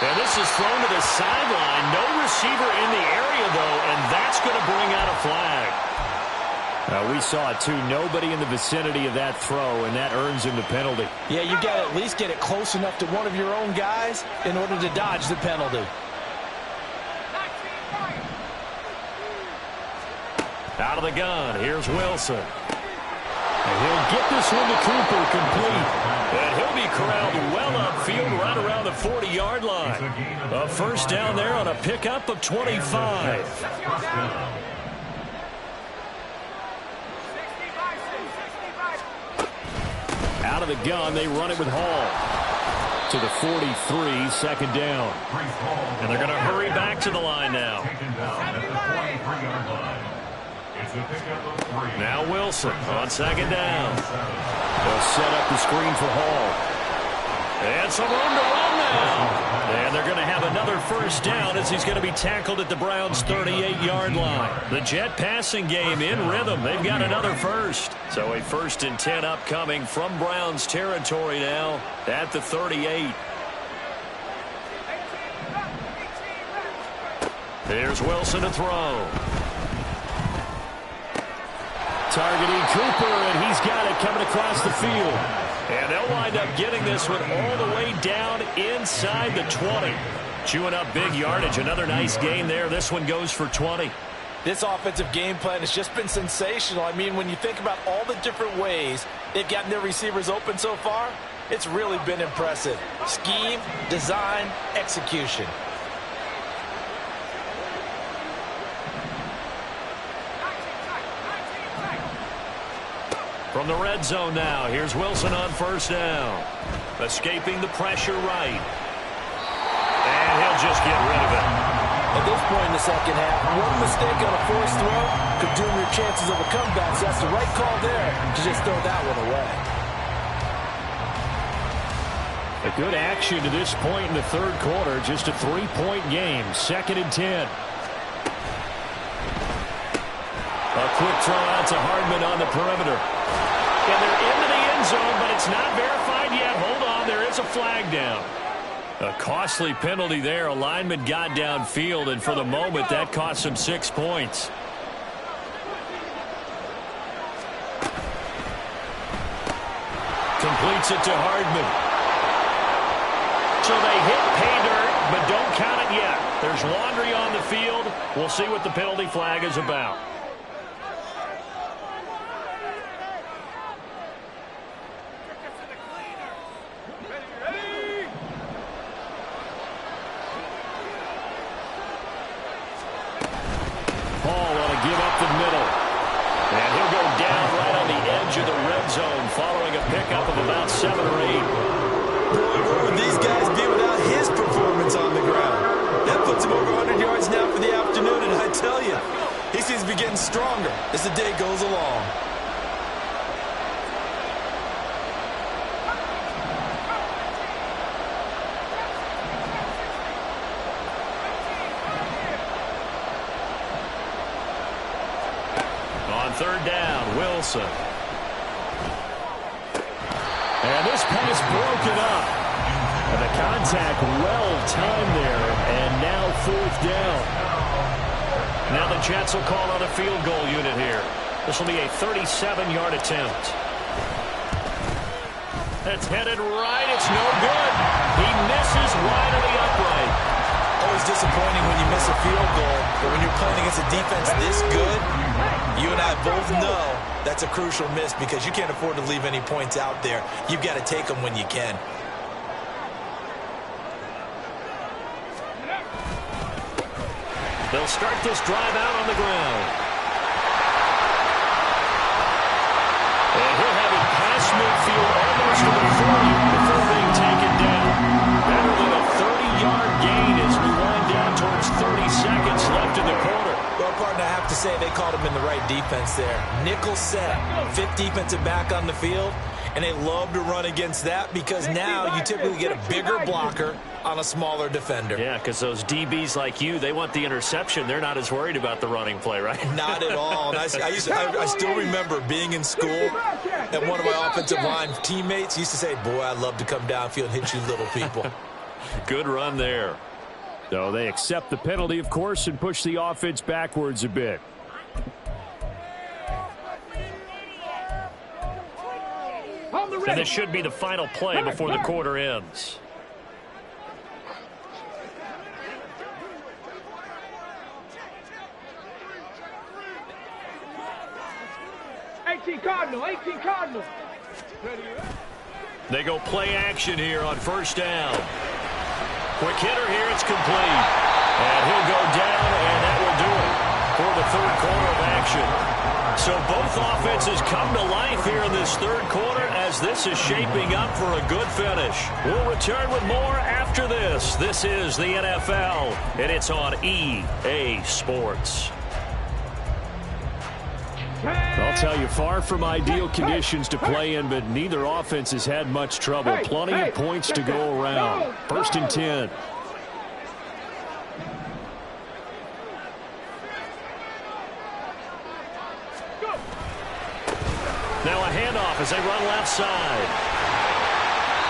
And this is thrown to the sideline. No receiver in the area, though, and that's going to bring out a flag. We saw it, too. Nobody in the vicinity of that throw, and that earns him the penalty. Yeah, you got to at least get it close enough to one of your own guys in order to dodge the penalty. Out of the gun, here's Wilson. And he'll get this one to Cooper complete. And he'll be corralled well upfield right around the 40-yard line. A 1st down there on a pickup of 25. Out of the gun, they run it with Hall. To the 43, 2nd down. And they're going to hurry back to the line now. Now Wilson on 2nd down. They'll set up the screen for Hall. And some room to run now. And they're going to have another 1st down as he's going to be tackled at the Browns' 38-yard line. The Jet passing game in rhythm. They've got another 1st. So a 1st and 10 upcoming from Browns territory now at the 38. Here's Wilson to throw. Targeting Cooper, and he's got it coming across the field. And they'll wind up getting this one all the way down inside the 20. Chewing up big yardage. Another nice gain there. This one goes for 20. This offensive game plan has just been sensational. I mean, when you think about all the different ways they've gotten their receivers open so far, it's really been impressive. Scheme, design, execution. From the red zone now, here's Wilson on 1st down. Escaping the pressure right. And he'll just get rid of it. At this point in the second half, one mistake on a forced throw could doom your chances of a comeback, so that's the right call there to just throw that one away. A good action to this point in the third quarter. Just a 3-point game. 2nd and 10. A quick throw out to Hardman on the perimeter. And they're into the end zone, but it's not verified yet. Hold on, there is a flag down. A costly penalty there. A lineman got downfield, and for the moment, that cost him 6 points. Completes it to Hardman. So they hit pay dirt, but don't count it yet. There's laundry on the field. We'll see what the penalty flag is about. Paul on a give up the middle. And he'll go down right on the edge of the red zone following a pickup of about 7 or 8. Boy, where would these guys be without his performance on the ground? That puts him over 100 yards now for the afternoon, and I tell you, he seems to be getting stronger as the day goes along. On 3rd down, Wilson. And this pass broken up. And the contact well-timed there. And now 4th down. Now the Jets will call on a field goal unit here. This will be a 37-yard attempt. That's headed right. It's no good. He misses wide of the upright. Always disappointing when you miss a field goal, but when you're playing against a defense this good, you and I both know that's a crucial miss because you can't afford to leave any points out there. You've got to take them when you can. They'll start this drive out on the ground. And he'll have it past midfield almost to the 40 before being taken down. Better than a 30-yard gain as we wind down towards 30 seconds left in the quarter. Well, partner, I have to say they called him in the right defense there. Nickel set, 5th defensive back on the field, and they love to run against that because now you typically get a bigger blocker on a smaller defender. Yeah, because those DBs like you, they want the interception. They're not as worried about the running play, right? Not at all. And I still remember being in school, and one of my offensive line teammates used to say, boy, I'd love to come downfield and hit you little people. Good run there. So they accept the penalty, of course, and push the offense backwards a bit. And this should be the final play before the quarter ends. Cardinal, 18 Cardinal. They go play action here on 1st down. Quick hitter here, it's complete. And he'll go down, and that will do it for the 3rd quarter of action. So both offenses come to life here in this 3rd quarter as this is shaping up for a good finish. We'll return with more after this. This is the NFL, and it's on EA Sports. I'll tell you, far from ideal conditions to play in, but neither offense has had much trouble. Plenty of points to go around. 1st and 10. Now a handoff as they run left side.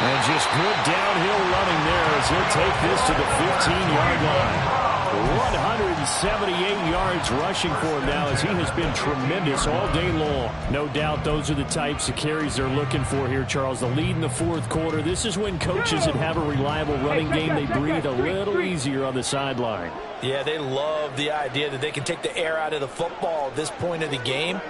And just good downhill running there as he'll take this to the 15-yard line. 178 yards rushing for him now as he has been tremendous all day long. No doubt those are the types of carries they're looking for here, Charles. The lead in the 4th quarter. This is when coaches that have a reliable running game, they breathe a little easier on the sideline. Yeah, they love the idea that they can take the air out of the football at this point of the game.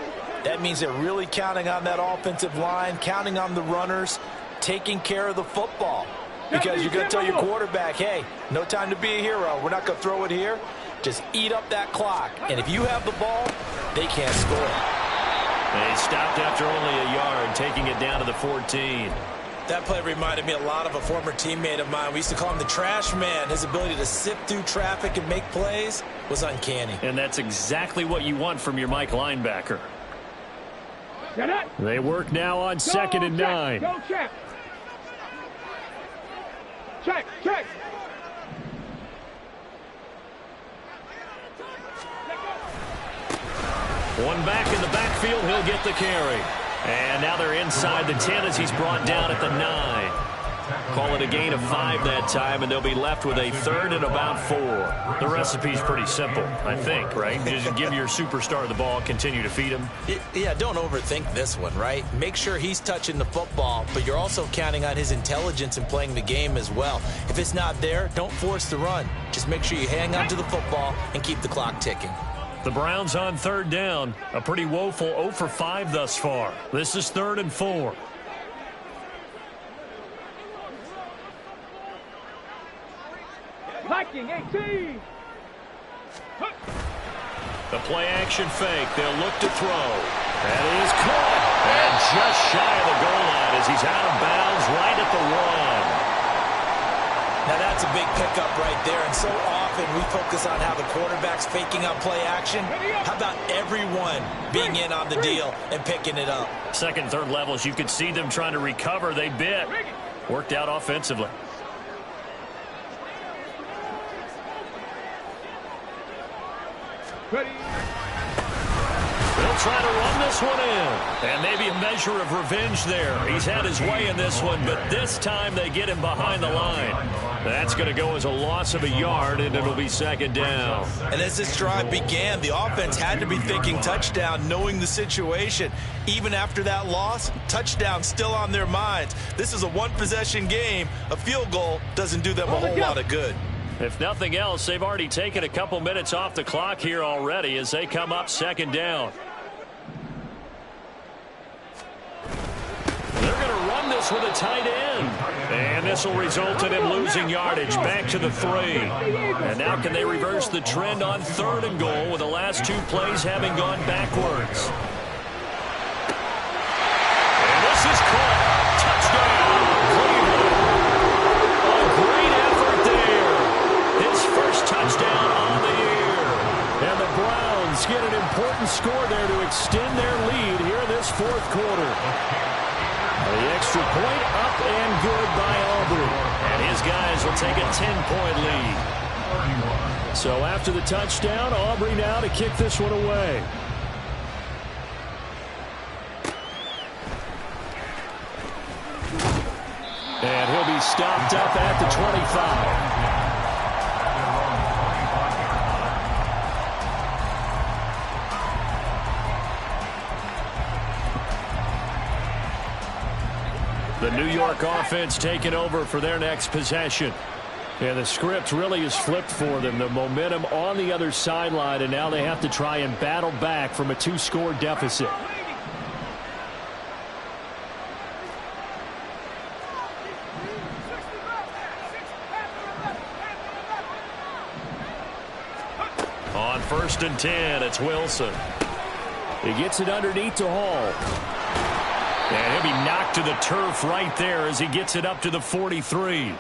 That means they're really counting on that offensive line, counting on the runners, taking care of the football. Because you're going to tell your quarterback, hey, no time to be a hero. We're not going to throw it here. Just eat up that clock. And if you have the ball, they can't score. They stopped after only a yard, taking it down to the 14. That play reminded me a lot of a former teammate of mine. We used to call him the trash man. His ability to sift through traffic and make plays was uncanny. And that's exactly what you want from your Mike linebacker. They work now on 2nd and 9. Go check. Check, check. One back in the backfield, he'll get the carry. And now they're inside the 10 as he's brought down at the 9. Call it a gain of 5 that time, and they'll be left with a 3rd and about 4. The recipe's pretty simple, I think, right? Just give your superstar the ball, continue to feed him. Yeah, don't overthink this one, right? Make sure he's touching the football, but you're also counting on his intelligence in playing the game as well. If it's not there, don't force the run. Just make sure you hang on to the football and keep the clock ticking. The Browns on 3rd down. A pretty woeful 0 for 5 thus far. This is 3rd and 4. Viking 18. The play action fake. They'll look to throw. That is caught. And just shy of the goal line as he's out of bounds right at the 1. Now that's a big pickup right there, and so often we focus on how the quarterback's faking out play action. How about everyone being in on the deal and picking it up? 2nd, 3rd levels, you could see them trying to recover. They bit. Worked out offensively. Ready. They'll try to run this one in. And maybe a measure of revenge there. He's had his way in this one, but this time they get him behind the line. That's going to go as a loss of a yard, and it'll be 2nd down. And as this drive began, the offense had to be thinking touchdown, knowing the situation. Even after that loss, touchdown still on their minds. This is a one-possession game. A field goal doesn't do them a whole lot of good. If nothing else, they've already taken a couple minutes off the clock here already as they come up 2nd down. They're going to run this with a tight end. And this will result in him losing yardage back to the 3. And now can they reverse the trend on 3rd and goal with the last 2 plays having gone backwards? And this is caught. Touchdown, Cleveland. A great effort there. His first touchdown on the year. And the Browns get an important score there to extend their lead here in this 4th quarter. The extra point up and good by Aubrey. And his guys will take a 10-point lead. So after the touchdown, Aubrey now to kick this one away. And he'll be stopped up at the 25. The New York offense taking over for their next possession. And the script really is flipped for them. The momentum on the other sideline, and now they have to try and battle back from a 2-score deficit. On 1st and 10, it's Wilson. He gets it underneath to Hall. And he'll be knocked to the turf right there as he gets it up to the 43.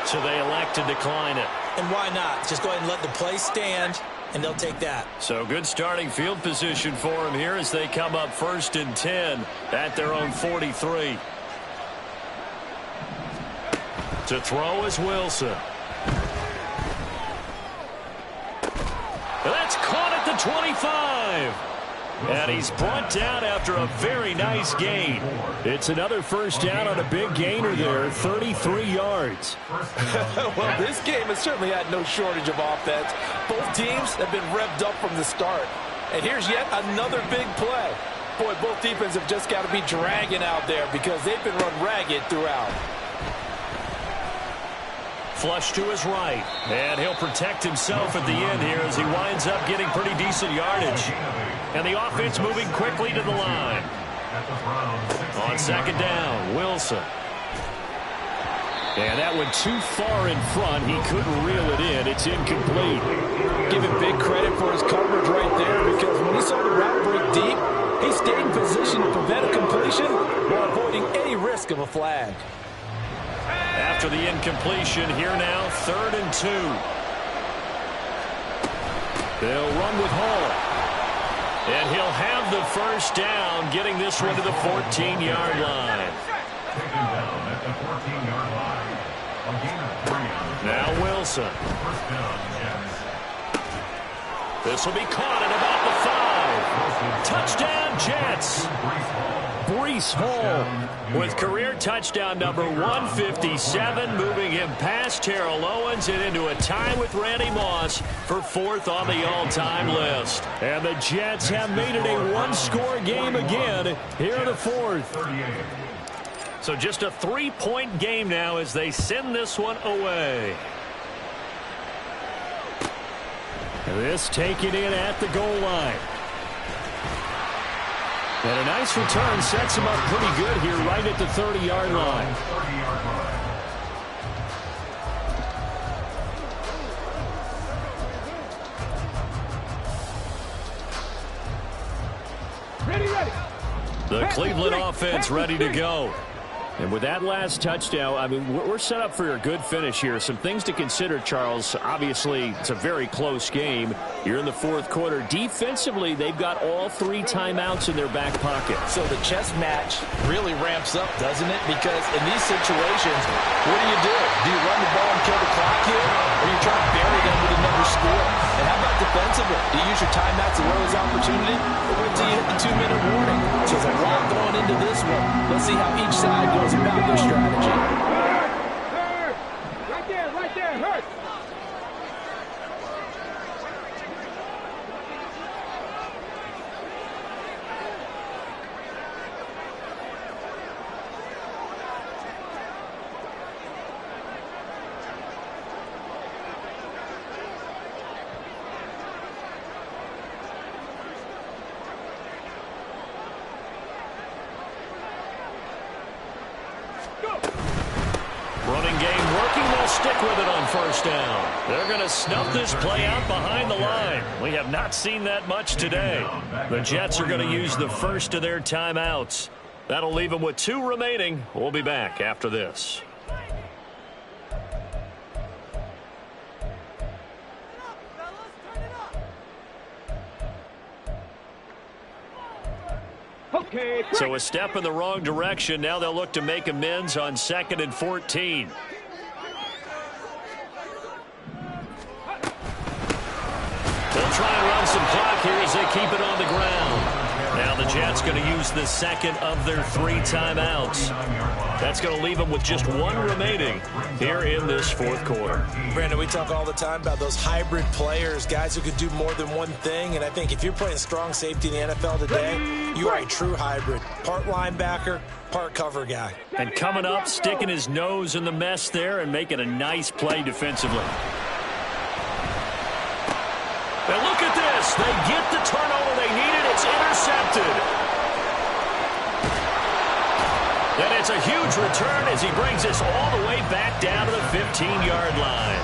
So they elect to decline it. And why not? Just go ahead and let the play stand, and they'll take that. So good starting field position for him here as they come up 1st and 10 at their own 43. To throw is Wilson. That's caught at the 25. And he's brought down after a very nice gain. It's another 1st down on a big gainer there, 33 yards. Well, this game has certainly had no shortage of offense. Both teams have been revved up from the start. And here's yet another big play. Boy, both defenses have just got to be dragging out there because they've been run ragged throughout. Flush to his right. And he'll protect himself at the end here as he winds up getting pretty decent yardage. And the offense moving quickly to the line. On 2nd down, Wilson. And that went too far in front. He couldn't reel it in. It's incomplete. Give him big credit for his coverage right there because when he saw the route break deep, he stayed in position to prevent a completion while avoiding any risk risk of a flag. After the incompletion, here now, 3rd and 2. They'll run with Hall. And he'll have the first down, getting this one to the 14-yard line. Now Wilson. This will be caught at about the 5. Touchdown, Jets. Breece Hall with career touchdown number 157, moving him past Terrell Owens and into a tie with Randy Moss for 4th on the all-time list. And the Jets have made it a one-score game again here in the 4th. So just a 3-point game now as they send this one away. This taken in at the goal line. And a nice return sets him up pretty good here right at the 30-yard line. Ready. The Cleveland offense ready to go. And with that last touchdown, I mean, we're set up for a good finish here. Some things to consider, Charles. Obviously, it's a very close game. You're in the 4th quarter. Defensively, they've got all 3 timeouts in their back pocket. So the chess match really ramps up, doesn't it? Because in these situations, what do? Do you run the ball and kill the clock here? Or you try to bury them with another score? And how about defensively? Do you use your timeouts as well as opportunity? Or wait till you hit the 2-minute warning? So there's a lot going into this one. Let's see how each side goes about their strategy. Hurt. Right there, hurt. Running game working. They'll stick with it on 1st down. They're going to snuff this play out behind the line. We have not seen that much today. The Jets are going to use the first of their timeouts. That'll leave them with 2 remaining. We'll be back after this. Okay, So a step in the wrong direction. Now they'll look to make amends on 2nd and 14. They'll try and run some clock here as they keep it on the ground. Now the Jets going to use the 2nd of their 3 timeouts. That's going to leave them with just 1 remaining here in this 4th quarter. Brandon, we talk all the time about those hybrid players, guys who could do more than one thing. And I think if you're playing strong safety in the NFL today, you are a true hybrid. Part linebacker, part cover guy. And coming up, sticking his nose in the mess there and making a nice play defensively. And look at this. They get the turnover they needed. It's intercepted. And it's a huge return as he brings us all the way back down to the 15-yard line.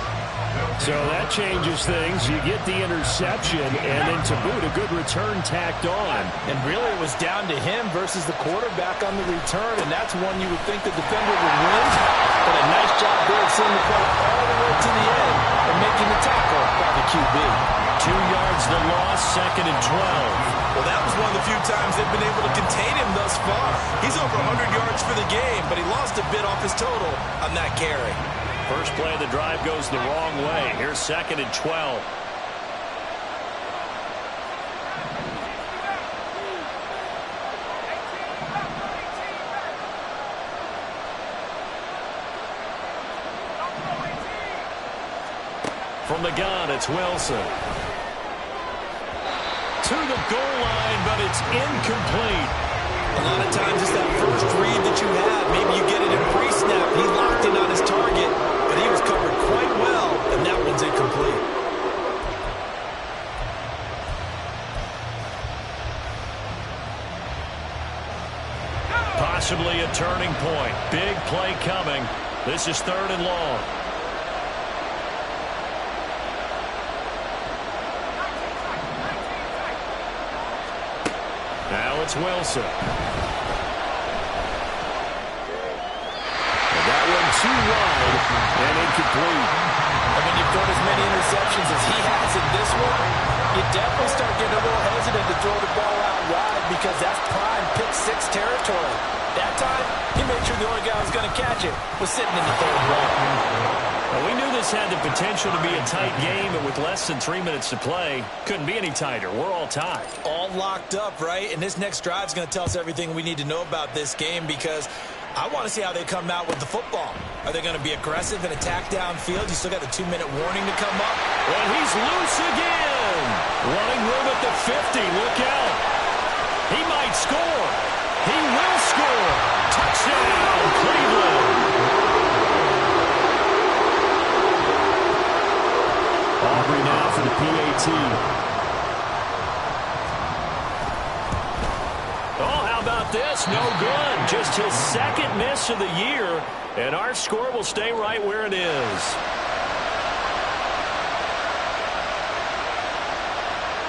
So that changes things. You get the interception, and then to boot, a good return tacked on. And really, it was down to him versus the quarterback on the return, and that's one you would think the defender would win. But a nice job there seeing the play all the way to the end and making the tackle by the QB. 2 yards the loss, 2nd and 12. Well, that was one of the few times they've been able to contain him thus far. He's over 100 yards for the game, but he lost a bit off his total on that carry. First play of the drive goes the wrong way. Here's 2nd and 12. From the gun, it's Wilson. To the goal line, but it's incomplete. A lot of times it's that first read that you have. Maybe you get it in pre-snap. He locked in on his target, but he was covered quite well, and that one's incomplete. Possibly a turning point. Big play coming. This is 3rd and long. Now it's Wilson. too wide and incomplete. And when you've thrown as many interceptions as he has in this one, you definitely start getting a little hesitant to throw the ball out wide because that's prime pick six territory. That time, he made sure the only guy who was going to catch it was sitting in the third row. Well, we knew this had the potential to be a tight game, but with less than 3 minutes to play, couldn't be any tighter. We're all tied. All locked up, right? And this next drive is going to tell us everything we need to know about this game because I want to see how they come out with the football. Are they going to be aggressive and attack downfield? You still got the 2-minute warning to come up. And he's loose again. Running room at the 50. Look out. He might score. He will score. Touchdown, Cleveland. Aubrey now for the PAT. Oh, how about this? No good. Just his second miss of the year, and our score will stay right where it is.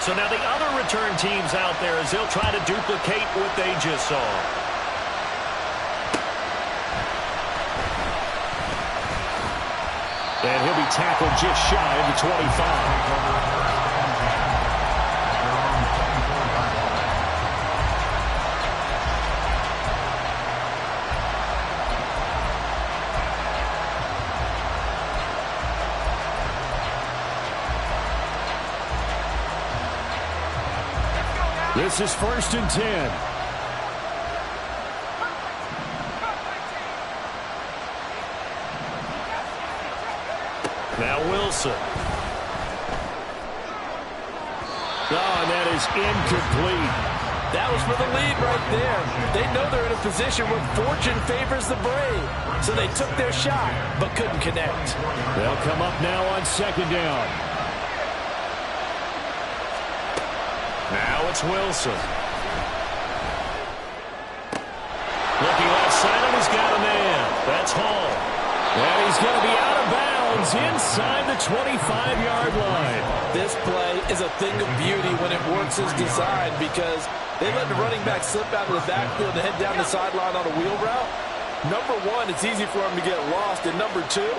So now the other return teams out there as they'll try to duplicate what they just saw. And he'll be tackled just shy of the 25. This is 1st and 10. Now Wilson. Oh, and that is incomplete. That was for the lead right there. They know they're in a position where fortune favors the brave. So they took their shot, but couldn't connect. They'll come up now on 2nd down. Now it's Wilson. Looking left side, and he's got a man. That's Hall. And he's going to be out of bounds inside the 25-yard line. This play is a thing of beauty when it works as designed because they let the running back slip out of the backfield and head down the sideline on a wheel route. Number one, it's easy for him to get lost. And number two,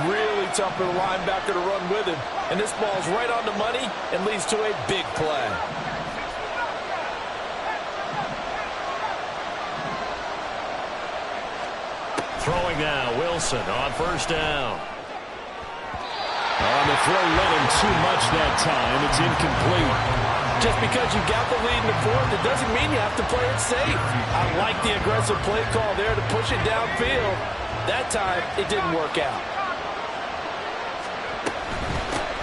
really tough for the linebacker to run with him. And this ball's right on the money and leads to a big play. Throwing now, Wilson on 1st down. On the throw, let him too much that time. It's incomplete. Just because you got the lead in the fourth, it doesn't mean you have to play it safe. I like the aggressive play call there to push it downfield. That time, it didn't work out.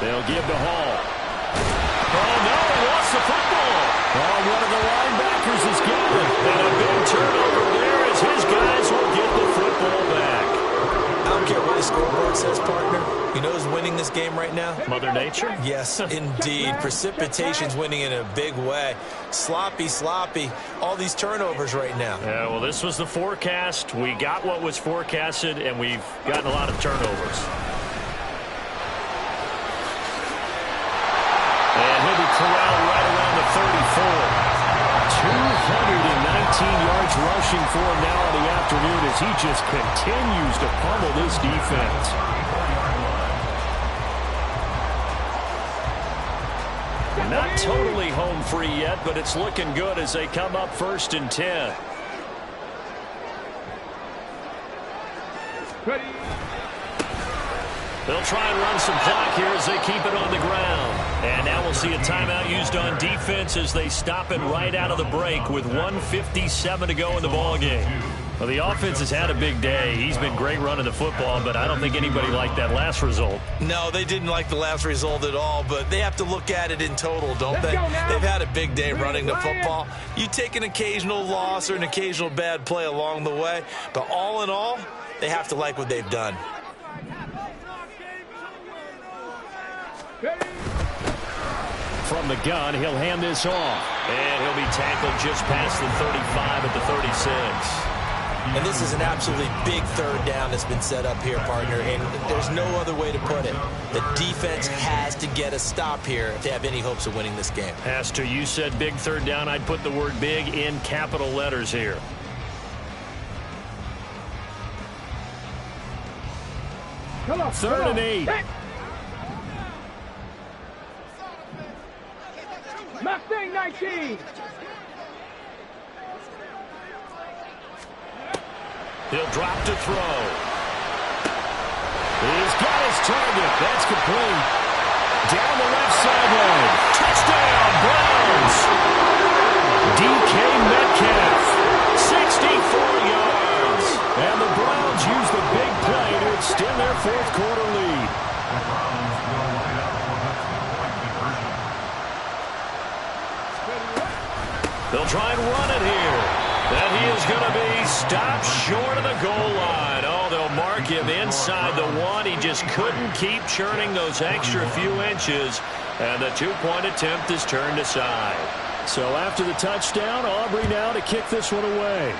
They'll give to Hall. Oh, no, he lost the football. Oh, one of the linebackers has got it. And a big turnover there as his guys will get the football back. I don't care what the scoreboard says, partner. You know who's winning this game right now? Mother Nature? Yes, indeed. Precipitation's winning in a big way. Sloppy, sloppy. All these turnovers right now. Yeah, well, this was the forecast. We got what was forecasted, and we've gotten a lot of turnovers. And he'll be corralled right around the 34. 219 yards rushing for him now in the afternoon as he just continues to pummel this defense. Not totally home free yet, but it's looking good as they come up 1st and 10. Ready. They'll try and run some clock here as they keep it on the ground. And now we'll see a timeout used on defense as they stop it right out of the break with 1:57 to go in the ballgame. Well, the offense has had a big day. He's been great running the football, but I don't think anybody liked that last result. No, they didn't like the last result at all, but they have to look at it in total, don't they? They've had a big day running the football. You take an occasional loss or an occasional bad play along the way, but all in all, they have to like what they've done. From the gun, he'll hand this off. And he'll be tackled just past the 35 at the 36. And this is an absolutely big 3rd down that's been set up here, partner, and there's no other way to put it. The defense has to get a stop here if they have any hopes of winning this game. Has to. You said big 3rd down. I'd put the word big in capital letters here. 3rd and 8. Mustang 19. He'll drop to throw. He's got his target. That's complete. Down the left sideline. Touchdown, Browns. DK Metcalf, 64 yards. And the Browns use the big play to extend their 4th quarter lead. They'll try and run it here. And he is going to be stopped short of the goal line. Oh, they'll mark him inside the 1. He just couldn't keep churning those extra few inches. And the 2-point attempt is turned aside. So after the touchdown, Aubrey now to kick this one away.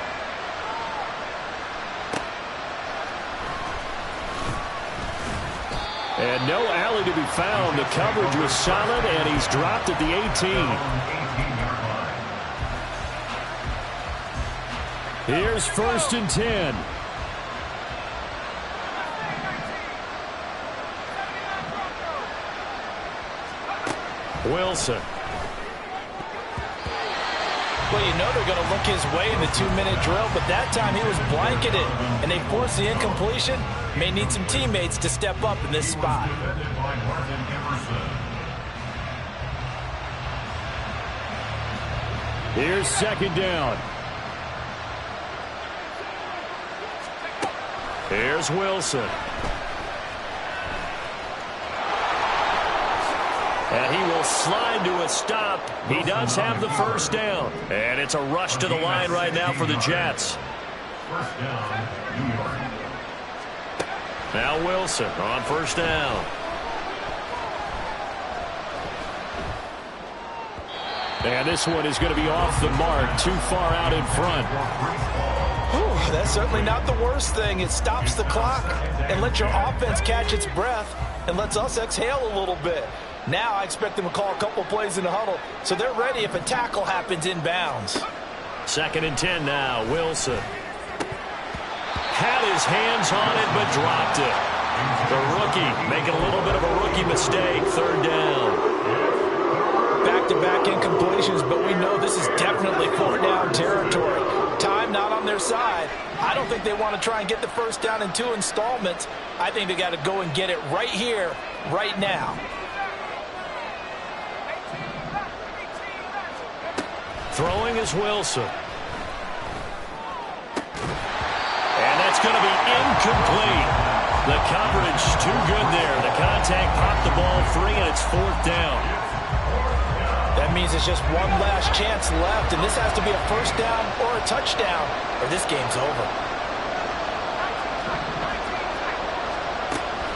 And no alley to be found. The coverage was solid, and he's dropped at the 18. Here's 1st and 10. Wilson. Well, you know they're going to look his way in the 2-minute drill, but that time he was blanketed, and they forced the incompletion. May need some teammates to step up in this spot. Here's 2nd down. Here's Wilson. And he will slide to a stop. He does have the 1st down. And it's a rush to the line right now for the Jets. 1st down, New York. Now Wilson on 1st down. And this one is going to be off the mark, too far out in front. Whew, that's certainly not the worst thing. It stops the clock and lets your offense catch its breath and lets us exhale a little bit. Now I expect them to call a couple plays in the huddle, so they're ready if a tackle happens inbounds. 2nd and 10 now, Wilson. Had his hands on it, but dropped it. The rookie making a little bit of a rookie mistake, 3rd down. Back-to-back incompletions, but we know this is definitely 4th down territory. Time not on their side. I don't think they want to try and get the 1st down in 2 installments. I think they got to go and get it right here, right now. Throwing is Wilson. And that's going to be incomplete. The coverage too good there. The contact popped the ball free, and it's 4th down. That means it's just one last chance left, and this has to be a 1st down or a touchdown, or this game's over.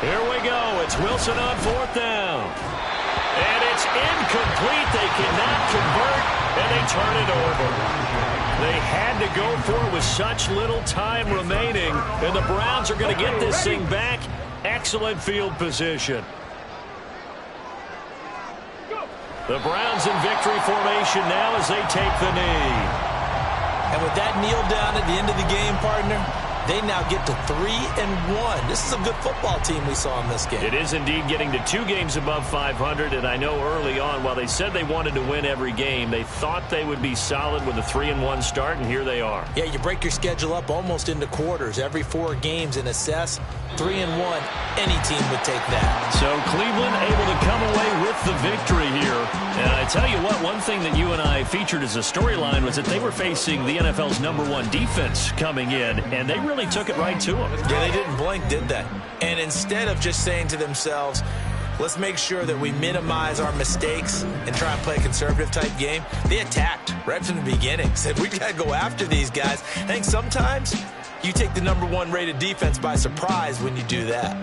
Here we go. It's Wilson on 4th down. And it's incomplete. They cannot convert, and they turn it over. They had to go for it with such little time remaining, and the Browns are going to get this thing back. Excellent field position. The Browns in victory formation now as they take the knee. And with that kneel down at the end of the game, partner, they now get to 3-1. This is a good football team we saw in this game. It is indeed getting to 2 games above 500, and I know early on, while they said they wanted to win every game, they thought they would be solid with a 3-1 start, and here they are. Yeah, you break your schedule up almost into quarters, every 4 games, and assess 3-1. Any team would take that. So Cleveland able to come away with the victory here. And I tell you what, one thing that you and I featured as a storyline was that they were facing the NFL's #1 defense coming in, and they really took it right to them. Yeah, they didn't blink, did they? And instead of just saying to themselves, let's make sure that we minimize our mistakes and try and play a conservative type game, they attacked right from the beginning. Said, we got to go after these guys. I think sometimes you take the #1 rated defense by surprise when you do that.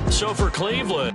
So for Cleveland,